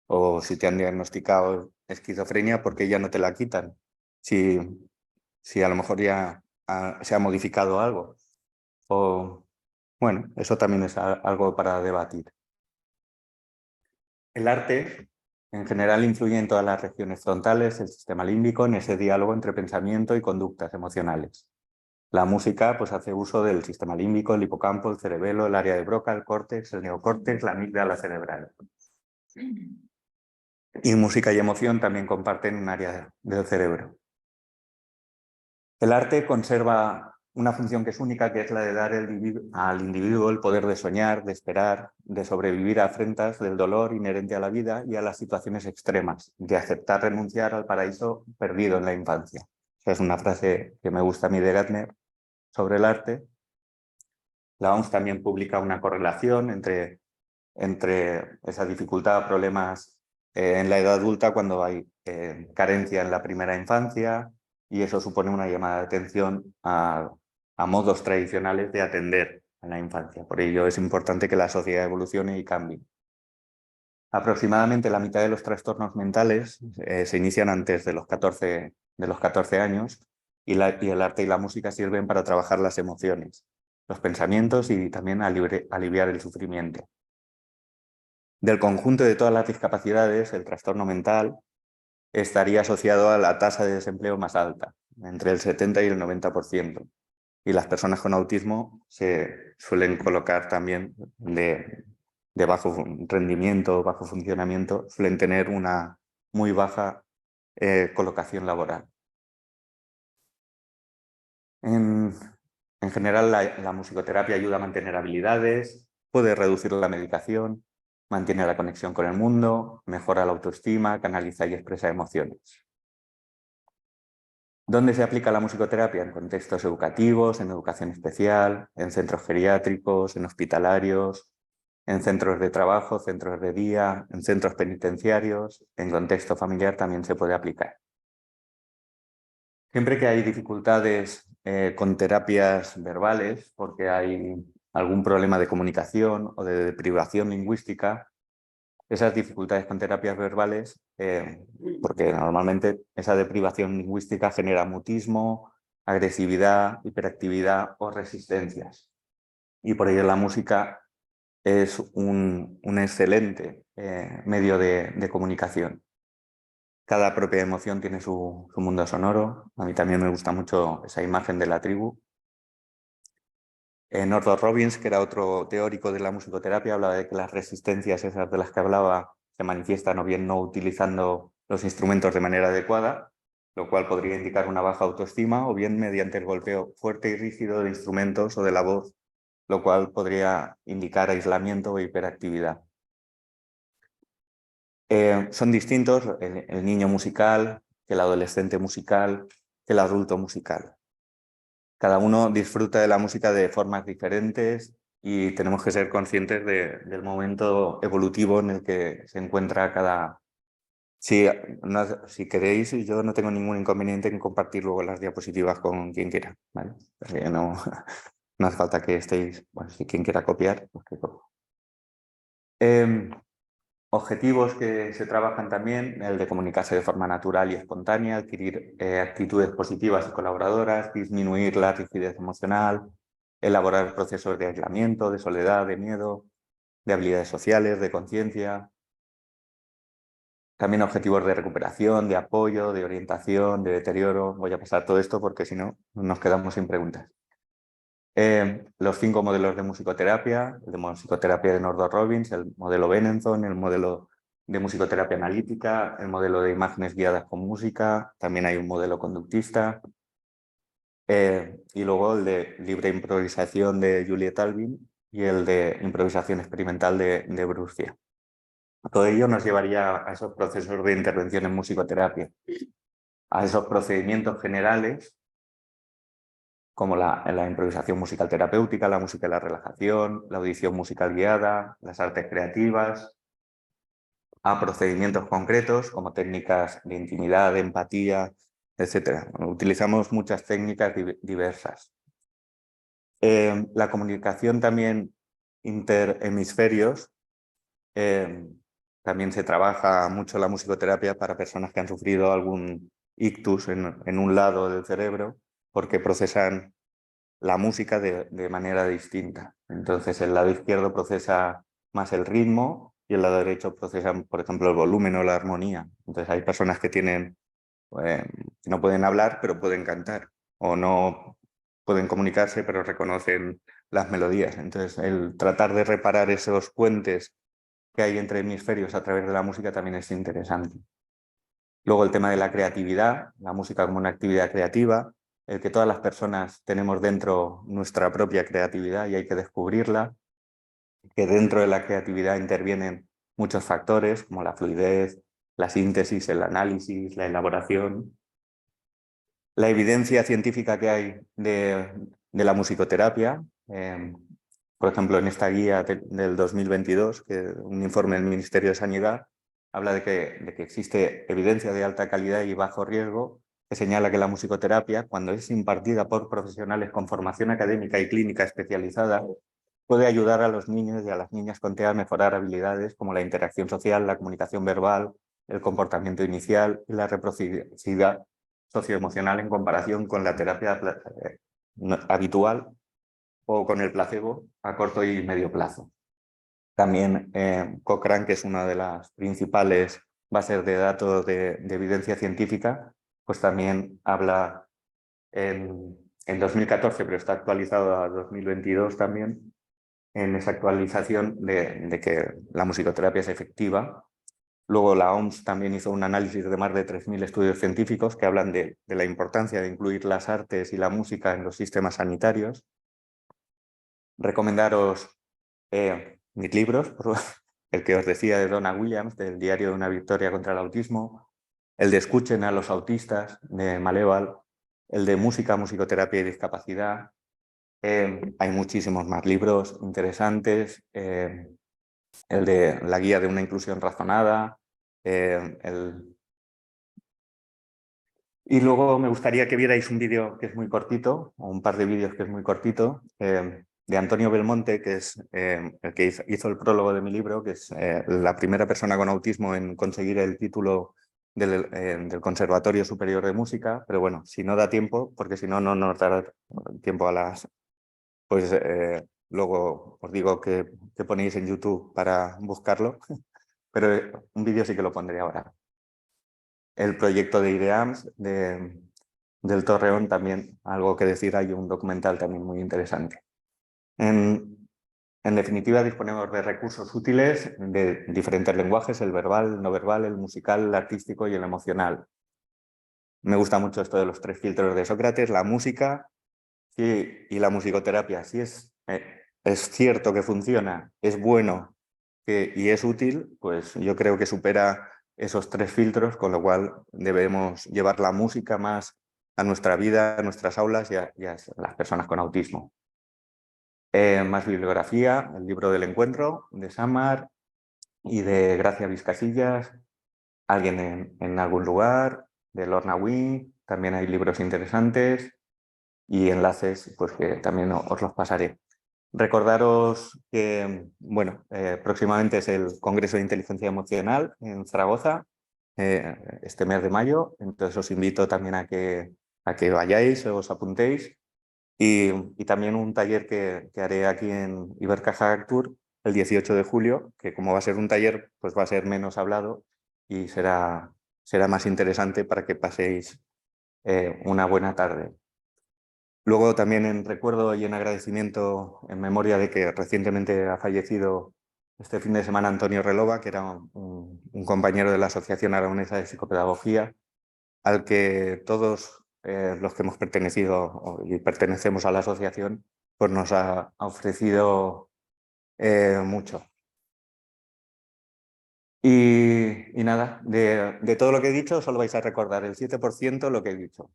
O si te han diagnosticado esquizofrenia, ¿por qué ya no te la quitan? Si a lo mejor ya se ha modificado algo. O, bueno, eso también es algo para debatir. El arte, en general, influye en todas las regiones frontales, el sistema límbico, en ese diálogo entre pensamiento y conductas emocionales. La música pues, hace uso del sistema límbico, el hipocampo, el cerebelo, el área de Broca, el córtex, el neocórtex, la amígdala cerebral. Y música y emoción también comparten un área del cerebro. El arte conserva una función que es única, que es la de dar al individuo el poder de soñar, de esperar, de sobrevivir a afrentas del dolor inherente a la vida y a las situaciones extremas, de aceptar renunciar al paraíso perdido en la infancia. Esa es una frase que me gusta a mí de Gardner sobre el arte. La OMS también publica una correlación entre esa dificultad, problemas en la edad adulta cuando hay carencia en la primera infancia, y eso supone una llamada de atención a modos tradicionales de atender a la infancia. Por ello es importante que la sociedad evolucione y cambie. Aproximadamente la mitad de los trastornos mentales se inician antes de los 14 años y el arte y la música sirven para trabajar las emociones, los pensamientos y también aliviar el sufrimiento. Del conjunto de todas las discapacidades, el trastorno mental estaría asociado a la tasa de desempleo más alta, entre el 70 y el 90%. Y las personas con autismo se suelen colocar también de bajo rendimiento, bajo funcionamiento, suelen tener una muy baja colocación laboral. En general, la musicoterapia ayuda a mantener habilidades, puede reducir la medicación, mantiene la conexión con el mundo, mejora la autoestima, canaliza y expresa emociones. ¿Dónde se aplica la musicoterapia? En contextos educativos, en educación especial, en centros geriátricos, en hospitalarios, en centros de trabajo, centros de día, en centros penitenciarios, en contexto familiar también se puede aplicar. Siempre que hay dificultades con terapias verbales, porque hay algún problema de comunicación o de deprivación lingüística, esas dificultades con terapias verbales, porque normalmente esa deprivación lingüística genera mutismo, agresividad, hiperactividad o resistencias. Y por ello la música es un excelente medio de comunicación. Cada propia emoción tiene su mundo sonoro. A mí también me gusta mucho esa imagen de la tribu. Northrop Robbins, que era otro teórico de la musicoterapia, hablaba de que las resistencias esas de las que hablaba se manifiestan o bien no utilizando los instrumentos de manera adecuada, lo cual podría indicar una baja autoestima, o bien mediante el golpeo fuerte y rígido de instrumentos o de la voz, lo cual podría indicar aislamiento o hiperactividad. Son distintos el niño musical, que el adolescente musical, que el adulto musical. Cada uno disfruta de la música de formas diferentes y tenemos que ser conscientes del momento evolutivo en el que se encuentra cada... Si queréis, yo no tengo ningún inconveniente en compartir luego las diapositivas con quien quiera, ¿vale? No, no hace falta que estéis... Bueno, si quien quiera copiar, pues que copie. Objetivos que se trabajan también, el de comunicarse de forma natural y espontánea, adquirir actitudes positivas y colaboradoras, disminuir la rigidez emocional, elaborar procesos de aislamiento, de soledad, de miedo, de habilidades sociales, de conciencia. También objetivos de recuperación, de apoyo, de orientación, de deterioro. Voy a pasar todo esto porque si no nos quedamos sin preguntas. Los 5 modelos de musicoterapia, el de musicoterapia de Northrop Robbins, el modelo Benenson, el modelo de musicoterapia analítica, el modelo de imágenes guiadas con música, también hay un modelo conductista, y luego el de libre improvisación de Juliet Alvin y el de improvisación experimental de Bruce Fia. Todo ello nos llevaría a esos procesos de intervención en musicoterapia, a esos procedimientos generales como la improvisación musical terapéutica, la música de la relajación, la audición musical guiada, las artes creativas, a procedimientos concretos como técnicas de intimidad, de empatía, etc. Utilizamos muchas técnicas diversas. La comunicación también interhemisferios, también se trabaja mucho la musicoterapia para personas que han sufrido algún ictus en un lado del cerebro porque procesan la música de manera distinta. Entonces el lado izquierdo procesa más el ritmo y el lado derecho procesa, por ejemplo, el volumen o la armonía. Entonces hay personas que tienen, que no pueden hablar pero pueden cantar, o no pueden comunicarse pero reconocen las melodías. Entonces el tratar de reparar esos puentes que hay entre hemisferios a través de la música también es interesante. Luego el tema de la creatividad, la música como una actividad creativa, el que todas las personas tenemos dentro nuestra propia creatividad y hay que descubrirla, que dentro de la creatividad intervienen muchos factores como la fluidez, la síntesis, el análisis, la elaboración. La evidencia científica que hay de la musicoterapia, por ejemplo en esta guía del 2022, un informe del Ministerio de Sanidad, habla de que existe evidencia de alta calidad y bajo riesgo que señala que la musicoterapia, cuando es impartida por profesionales con formación académica y clínica especializada, puede ayudar a los niños y a las niñas con TEA a mejorar habilidades como la interacción social, la comunicación verbal, el comportamiento inicial y la reciprocidad socioemocional en comparación con la terapia habitual o con el placebo a corto y medio plazo. También Cochrane, que es una de las principales bases de datos de evidencia científica, pues también habla en 2014, pero está actualizado a 2022 también, en esa actualización de que la musicoterapia es efectiva. Luego la OMS también hizo un análisis de más de 3.000 estudios científicos que hablan de la importancia de incluir las artes y la música en los sistemas sanitarios. Recomendaros mis libros, el que os decía de Donna Williams, del Diario de una victoria contra el autismo, el de Escuchen a los autistas, de Maleval, el de música, musicoterapia y discapacidad. Hay muchísimos más libros interesantes, el de la guía de una inclusión razonada, y luego me gustaría que vierais un vídeo que es muy cortito, o un par de vídeos que es muy cortito, de Antonio Belmonte, que es el que hizo el prólogo de mi libro, que es la primera persona con autismo en conseguir el título del Conservatorio Superior de Música. Pero bueno, si no da tiempo, porque si no, no nos dará tiempo a las... Pues luego os digo que ponéis en YouTube para buscarlo, pero un vídeo sí que lo pondré ahora. El proyecto de IDEAMS del Torreón también, algo que decir, hay un documental también muy interesante. En definitiva, disponemos de recursos útiles de diferentes lenguajes, el verbal, el no verbal, el musical, el artístico y el emocional. Me gusta mucho esto de los 3 filtros de Sócrates, la música y la musicoterapia. Si es cierto que funciona, es bueno y es útil, pues yo creo que supera esos 3 filtros, con lo cual debemos llevar la música más a nuestra vida, a nuestras aulas y a las personas con autismo. Más bibliografía, el libro del encuentro de Samar y de Gracia Vizcasillas, Alguien en algún lugar, de Lorna Wing. También hay libros interesantes y enlaces pues, que también os los pasaré. Recordaros que bueno, próximamente es el Congreso de Inteligencia Emocional en Zaragoza, este mes de mayo, entonces os invito también a que vayáis, os apuntéis, y también un taller que haré aquí en Ibercaja Actur el 18 de julio, que como va a ser un taller, pues va a ser menos hablado y será más interesante para que paséis una buena tarde. Luego también en recuerdo y en agradecimiento, en memoria de que recientemente ha fallecido este fin de semana Antonio Relova, que era un compañero de la Asociación Aragonesa de Psicopedagogía, al que todos los que hemos pertenecido y pertenecemos a la asociación, pues nos ha ofrecido mucho. Y nada, de todo lo que he dicho solo vais a recordar el 7% lo que he dicho.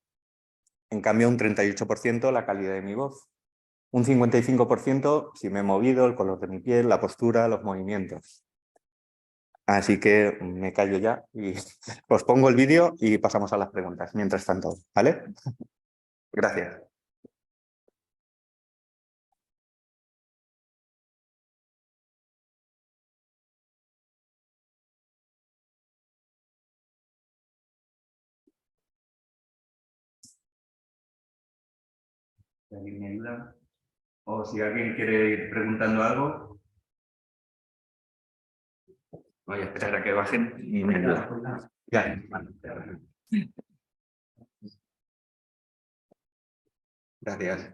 En cambio, un 38% la calidad de mi voz. Un 55% si me he movido, el color de mi piel, la postura, los movimientos. Así que me callo ya y os pongo el vídeo y pasamos a las preguntas mientras tanto, ¿vale? Gracias. ¿Alguien me ayuda? O si alguien quiere ir preguntando algo, voy a esperar a que bajen y me ayuda. Ya, vale. Gracias.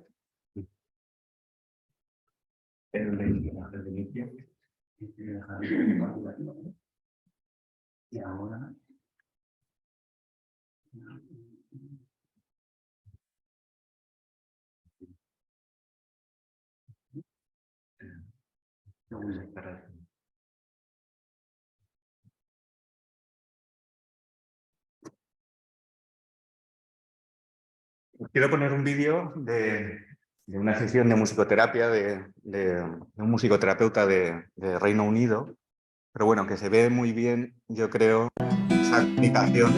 El de inicio. Y ahora. Os quiero poner un vídeo de una sesión de musicoterapia de un musicoterapeuta de Reino Unido, pero bueno, que se ve muy bien, yo creo, esa comunicación.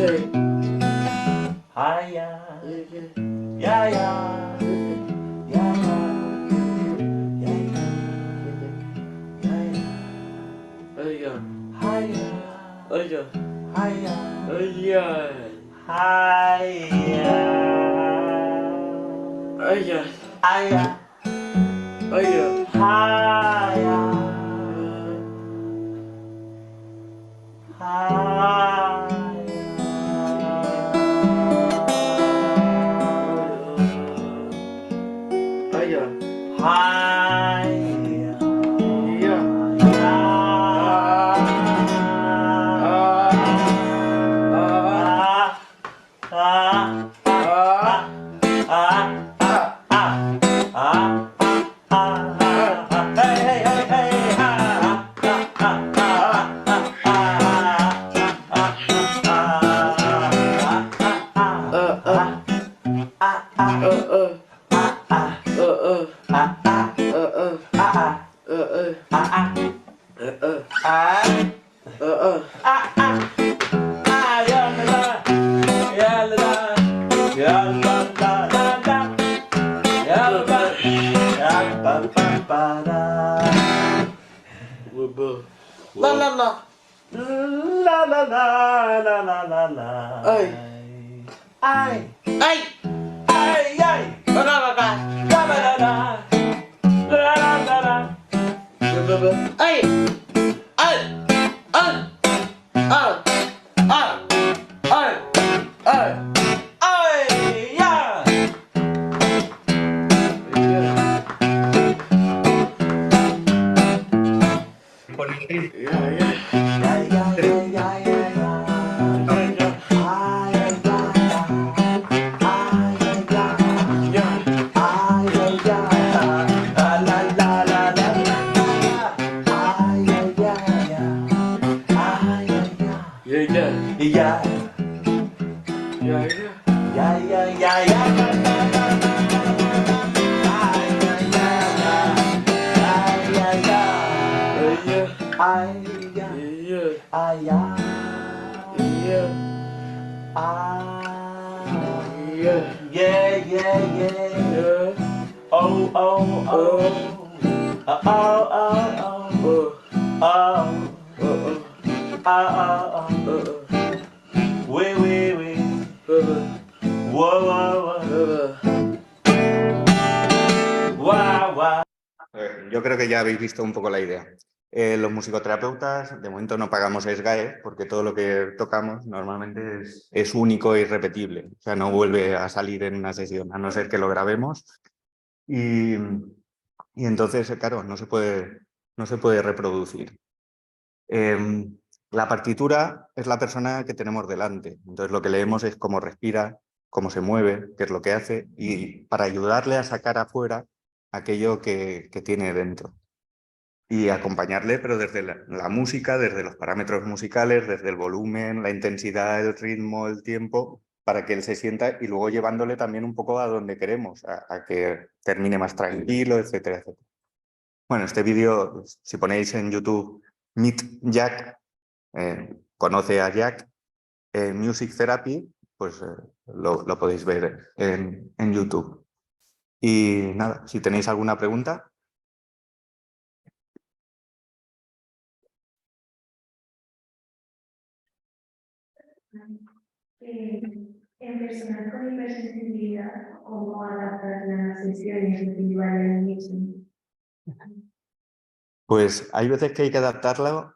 La la la. La la la la la la la. Ay. Ay. Ay. Ay, ay. La la la la. La la la la. La la la la. Ay. Ay. Ay. Ay. Ay. Ay. Ay. Ay, ya. Y ya. Ya, ya, ya, ya. Ay, ya. Ay, ya. Yeah, yeah, yeah. Oh, oh, oh. Oh, oh, oh. Oh, oh, oh. Wait, wait, wait. Whoa, whoa, whoa. Guau, guau. Yo creo que ya habéis visto un poco la idea. Los musicoterapeutas, de momento no pagamos SGAE porque todo lo que tocamos normalmente es único e irrepetible. O sea, no vuelve a salir en una sesión, a no ser que lo grabemos. Y entonces, claro, no se puede reproducir. La partitura es la persona que tenemos delante. Entonces lo que leemos es cómo respira, cómo se mueve, qué es lo que hace, y para ayudarle a sacar afuera aquello que tiene dentro. Y acompañarle, pero desde la música, desde los parámetros musicales, desde el volumen, la intensidad, el ritmo, el tiempo, para que él se sienta y luego llevándole también un poco a donde queremos, a que termine más tranquilo, etcétera, etcétera. Bueno, este vídeo, si ponéis en YouTube Meet Jack, conoce a Jack, Music Therapy, pues lo podéis ver en YouTube. Y nada, si tenéis alguna pregunta. En personas con hipersensibilidad, ¿cómo adaptar las sesiones individuales? Pues hay veces que hay que adaptarlo.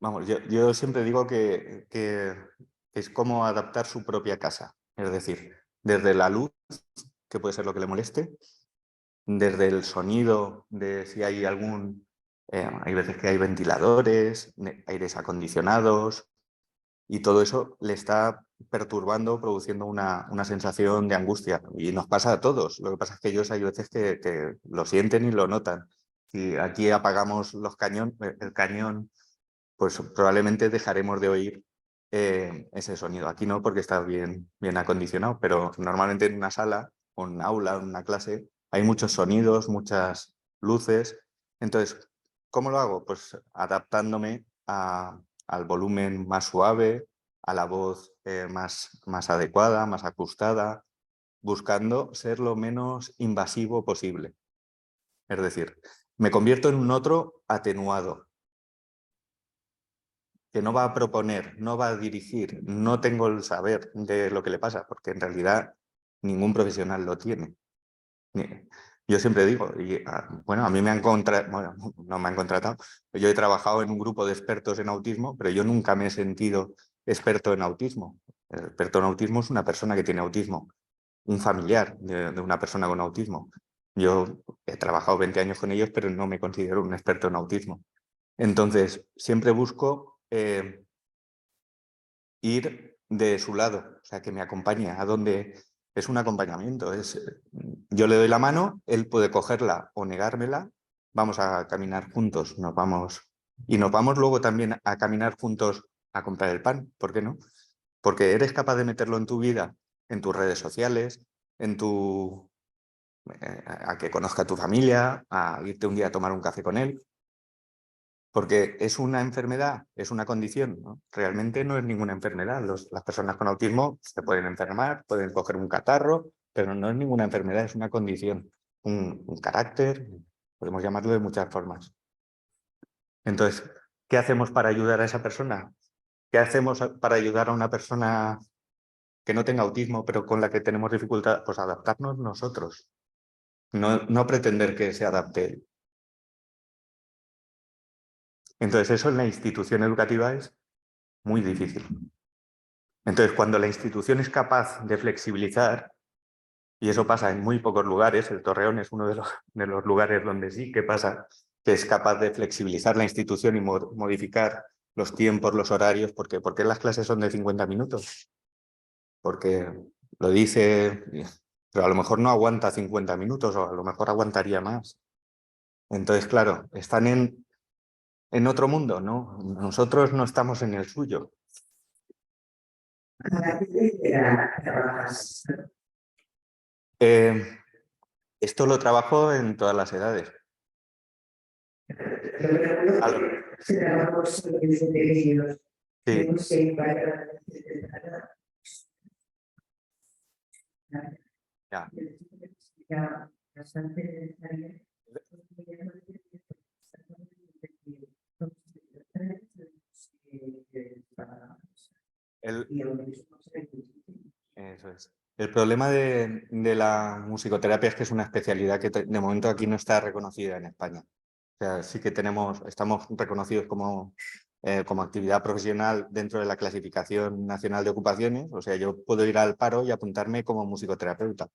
Vamos, yo siempre digo que es como adaptar su propia casa. Es decir, desde la luz, que puede ser lo que le moleste, desde el sonido, de si hay hay veces que hay ventiladores, aires acondicionados, y todo eso le está perturbando, produciendo una sensación de angustia. Y nos pasa a todos. Lo que pasa es que ellos hay veces que lo sienten y lo notan. Si aquí apagamos el cañón, pues probablemente dejaremos de oír ese sonido. Aquí no, porque está bien acondicionado, pero normalmente en una sala, o en un aula, en una clase, hay muchos sonidos, muchas luces. Entonces, ¿cómo lo hago? Pues adaptándome al volumen más suave, a la voz más adecuada, más ajustada, buscando ser lo menos invasivo posible. Es decir, me convierto en un otro atenuado, que no va a proponer, no va a dirigir, no tengo el saber de lo que le pasa, porque en realidad ningún profesional lo tiene. Yo siempre digo, bueno, a mí me han contratado, bueno, no me han contratado, yo he trabajado en un grupo de expertos en autismo, pero yo nunca me he sentido experto en autismo. El experto en autismo es una persona que tiene autismo, un familiar de una persona con autismo. Yo he trabajado 20 años con ellos, pero no me considero un experto en autismo. Entonces, siempre busco ir de su lado, o sea, que me acompañe a donde es un acompañamiento. Yo le doy la mano, él puede cogerla o negármela, vamos a caminar juntos, y nos vamos luego también a caminar juntos a comprar el pan, ¿por qué no? Porque eres capaz de meterlo en tu vida, en tus redes sociales, en tu a que conozca a tu familia, a irte un día a tomar un café con él. Porque es una enfermedad, es una condición, ¿no? Realmente no es ninguna enfermedad. Las personas con autismo se pueden enfermar, pueden coger un catarro, pero no es ninguna enfermedad, es una condición, un carácter, podemos llamarlo de muchas formas. Entonces, ¿qué hacemos para ayudar a esa persona? ¿Qué hacemos para ayudar a una persona que no tenga autismo, pero con la que tenemos dificultad? Pues adaptarnos nosotros, no pretender que se adapte él. Entonces, eso en la institución educativa es muy difícil. Entonces, cuando la institución es capaz de flexibilizar, y eso pasa en muy pocos lugares, el Torreón es uno de los lugares donde sí que pasa, que es capaz de flexibilizar la institución y modificar los tiempos, los horarios. ¿Por qué? Porque las clases son de 50 minutos. Porque lo dice, pero a lo mejor no aguanta 50 minutos o a lo mejor aguantaría más. Entonces, claro, están en otro mundo, ¿no? Nosotros no estamos en el suyo. Esto lo trabajo en todas las edades. Sí. Ya. Eso es. El problema de la musicoterapia es que es una especialidad que de momento aquí no está reconocida en España. O sea, sí que estamos reconocidos como actividad profesional dentro de la clasificación nacional de ocupaciones. O sea, yo puedo ir al paro y apuntarme como musicoterapeuta,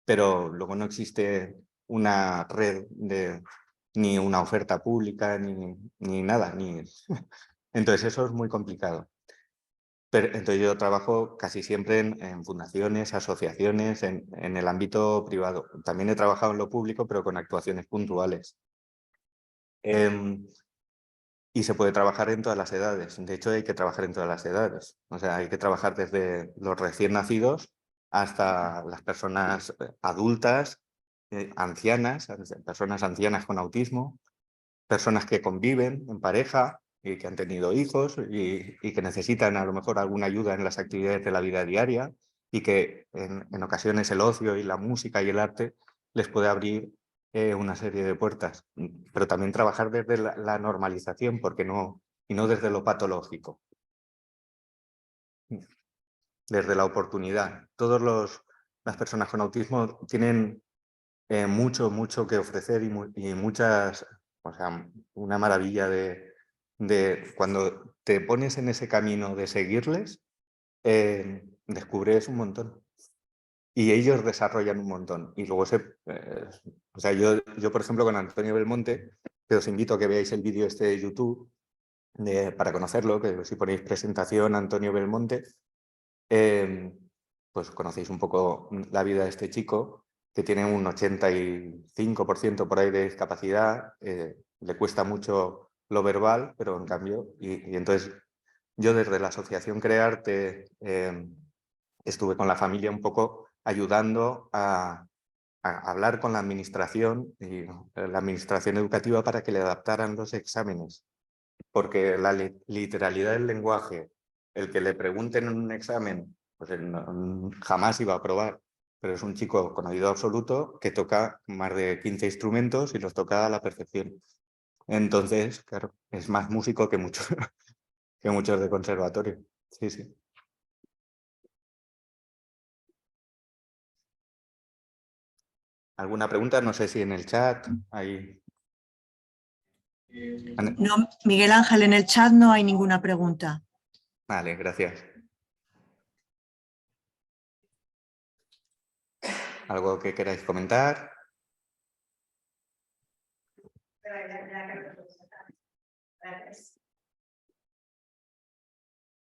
pero luego no existe una red ni una oferta pública, ni nada. Entonces eso es muy complicado. Entonces yo trabajo casi siempre en fundaciones, asociaciones, en el ámbito privado. También he trabajado en lo público, pero con actuaciones puntuales. Y se puede trabajar en todas las edades. De hecho, hay que trabajar en todas las edades. O sea, hay que trabajar desde los recién nacidos hasta las personas adultas, ancianas, personas ancianas con autismo, personas que conviven en pareja y que han tenido hijos y que necesitan a lo mejor alguna ayuda en las actividades de la vida diaria y que en ocasiones el ocio y la música y el arte les puede abrir una serie de puertas. Pero también trabajar desde la normalización y no desde lo patológico. Desde la oportunidad. Las personas con autismo tienen mucho que ofrecer y muchas, o sea, una maravilla de cuando te pones en ese camino de seguirles, descubres un montón. Y ellos desarrollan un montón. Y luego o sea, yo, por ejemplo, con Antonio Belmonte, que os invito a que veáis el vídeo este de YouTube para conocerlo, que si ponéis presentación Antonio Belmonte, pues conocéis un poco la vida de este chico, que tiene un 85% por ahí de discapacidad, le cuesta mucho lo verbal, pero en cambio, y entonces yo desde la asociación Crearte estuve con la familia un poco ayudando a hablar con la administración y la administración educativa para que le adaptaran los exámenes, porque la literalidad del lenguaje, el que le pregunten en un examen, pues él jamás iba a aprobar, pero es un chico con oído absoluto que toca más de 15 instrumentos y los toca a la perfección. Entonces, claro, es más músico que muchos, que muchos de conservatorio. Sí, sí. ¿Alguna pregunta? No sé si en el chat hay... No, Miguel Ángel, en el chat no hay ninguna pregunta. Vale, gracias. ¿Algo que queráis comentar?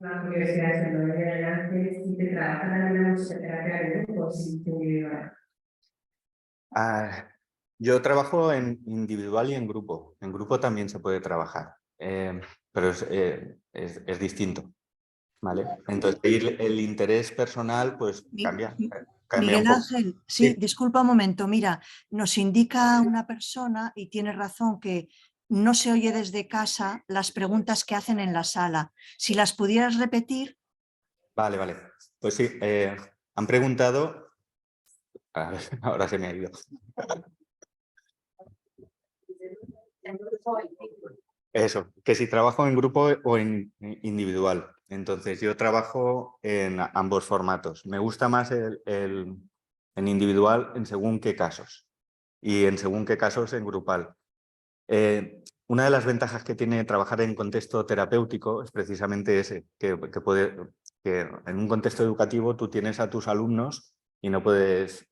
Una curiosidad sobre Miguel Ángel, si te trabajan en la musicoterapia de grupo o si te individual. Yo trabajo en individual y en grupo. En grupo también se puede trabajar, pero es distinto. ¿Vale? Entonces el interés personal pues cambia. cambia un Miguel poco. Ángel, sí, Sí. disculpa un momento. Mira, nos indica una persona, y tiene razón, que no se oye desde casa las preguntas que hacen en la sala. Si las pudieras repetir, Vale, vale. Pues sí, han preguntado... A ver, ahora se me ha ido. Eso, que si trabajo en grupo o en individual. Entonces, yo trabajo en ambos formatos. Me gusta más en individual en según qué casos y en según qué casos en grupal. Una de las ventajas que tiene trabajar en contexto terapéutico es precisamente ese, que en un contexto educativo tú tienes a tus alumnos y no puedes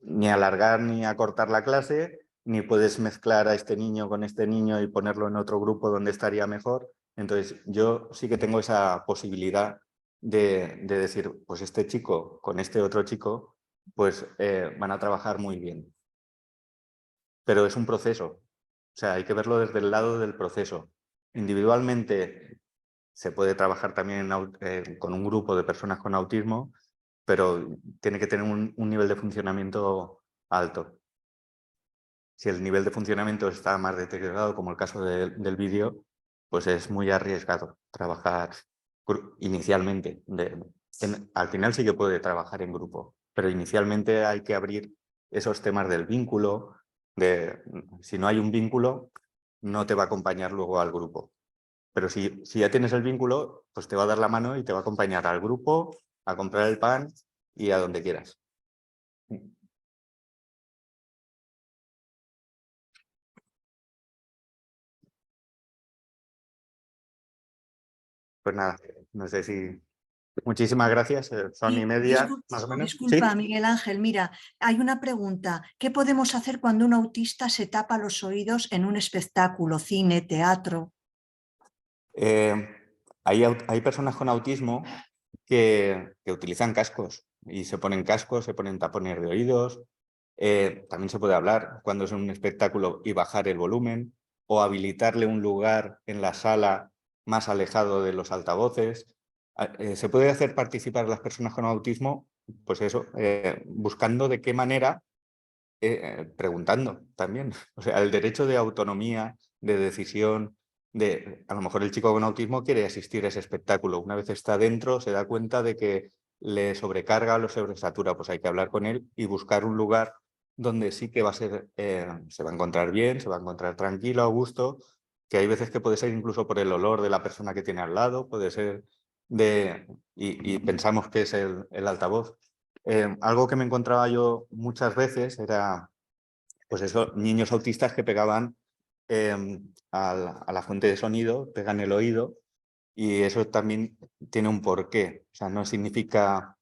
ni alargar ni acortar la clase, ni puedes mezclar a este niño con este niño y ponerlo en otro grupo donde estaría mejor. Entonces, yo sí que tengo esa posibilidad de decir, pues este chico con este otro chico, pues van a trabajar muy bien. Pero es un proceso, o sea, hay que verlo desde el lado del proceso. Individualmente se puede trabajar también con un grupo de personas con autismo, pero tiene que tener un nivel de funcionamiento alto. Si el nivel de funcionamiento está más deteriorado, como el caso del vídeo, pues es muy arriesgado trabajar inicialmente. Al final sí que puede trabajar en grupo, pero inicialmente hay que abrir esos temas del vínculo. Si no hay un vínculo, no te va a acompañar luego al grupo. Pero si ya tienes el vínculo, pues te va a dar la mano y te va a acompañar al grupo, a comprar el pan y a donde quieras. Pues nada, no sé si... Muchísimas gracias, son sí, 1:30 más o menos. disculpa, Sí. Miguel Ángel, mira, hay una pregunta. ¿Qué podemos hacer cuando un autista se tapa los oídos en un espectáculo, cine, teatro? Hay personas con autismo que utilizan cascos y se ponen cascos, se ponen tapones de oídos. También se puede hablar cuando es un espectáculo y bajar el volumen o habilitarle un lugar en la sala más alejado de los altavoces. Se puede hacer participar a las personas con autismo, pues eso, buscando de qué manera, preguntando también. O sea, el derecho de autonomía, de decisión, a lo mejor el chico con autismo quiere asistir a ese espectáculo. Una vez está dentro, se da cuenta de que le sobrecarga o lo sobresatura, pues hay que hablar con él y buscar un lugar donde sí que va a ser, se va a encontrar bien, se va a encontrar tranquilo, a gusto, que hay veces que puede ser incluso por el olor de la persona que tiene al lado, puede ser y pensamos que es el altavoz. Algo que me encontraba yo muchas veces era, pues eso, niños autistas que pegaban a la fuente de sonido, pegan el oído, y eso también tiene un porqué. O sea, no significa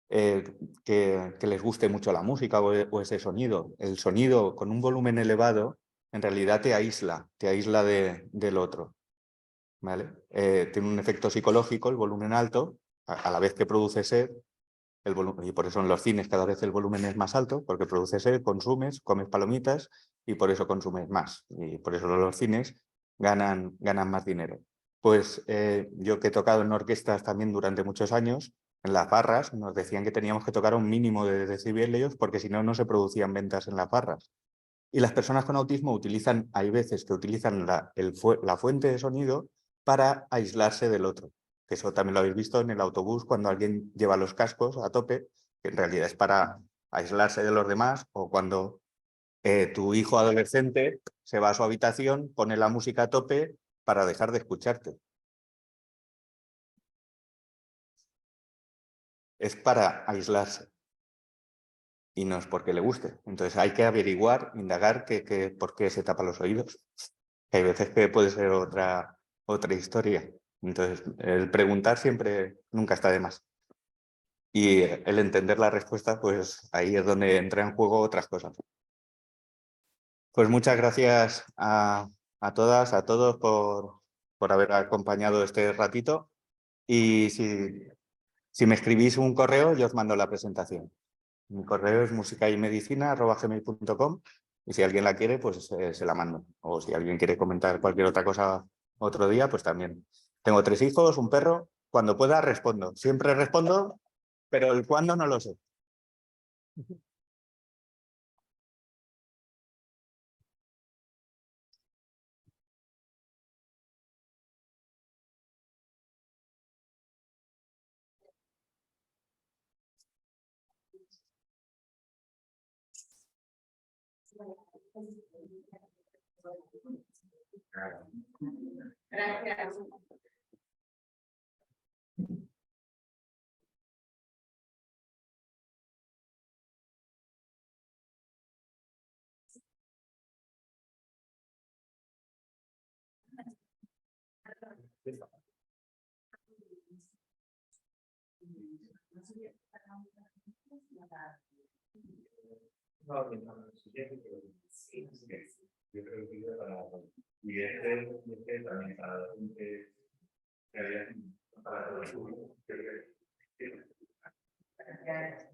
que les guste mucho la música o ese sonido. El sonido con un volumen elevado en realidad te aísla del otro. ¿Vale? Tiene un efecto psicológico, el volumen alto, a la vez que produce sed, y por eso en los cines cada vez el volumen es más alto, porque produce sed, consumes, comes palomitas y por eso consumes más. Y por eso los cines ganan más dinero. Pues yo que he tocado en orquestas también durante muchos años, en las barras nos decían que teníamos que tocar a un mínimo de decibelios porque si no, no se producían ventas en las barras. Y las personas con autismo hay veces que utilizan la fuente de sonido para aislarse del otro. Que eso también lo habéis visto en el autobús cuando alguien lleva los cascos a tope, que en realidad es para aislarse de los demás, o cuando tu hijo adolescente se va a su habitación, pone la música a tope para dejar de escucharte. Es para aislarse y no es porque le guste. Entonces hay que averiguar, indagar por qué se tapa los oídos. Hay veces que puede ser otra historia. Entonces, el preguntar siempre nunca está de más. Y el entender la respuesta, pues ahí es donde entra en juego otras cosas. Pues muchas gracias a todas, a todos por haber acompañado este ratito. Y si me escribís un correo, yo os mando la presentación. Mi correo es musicaymedicina@gmail.com y si alguien la quiere, pues se la mando. O si alguien quiere comentar cualquier otra cosa otro día, pues también. Tengo 3 hijos, un perro. Cuando pueda respondo. Siempre respondo, pero el cuándo no lo sé. Gracias. Y este también para la gente que había para todo el público. Gracias.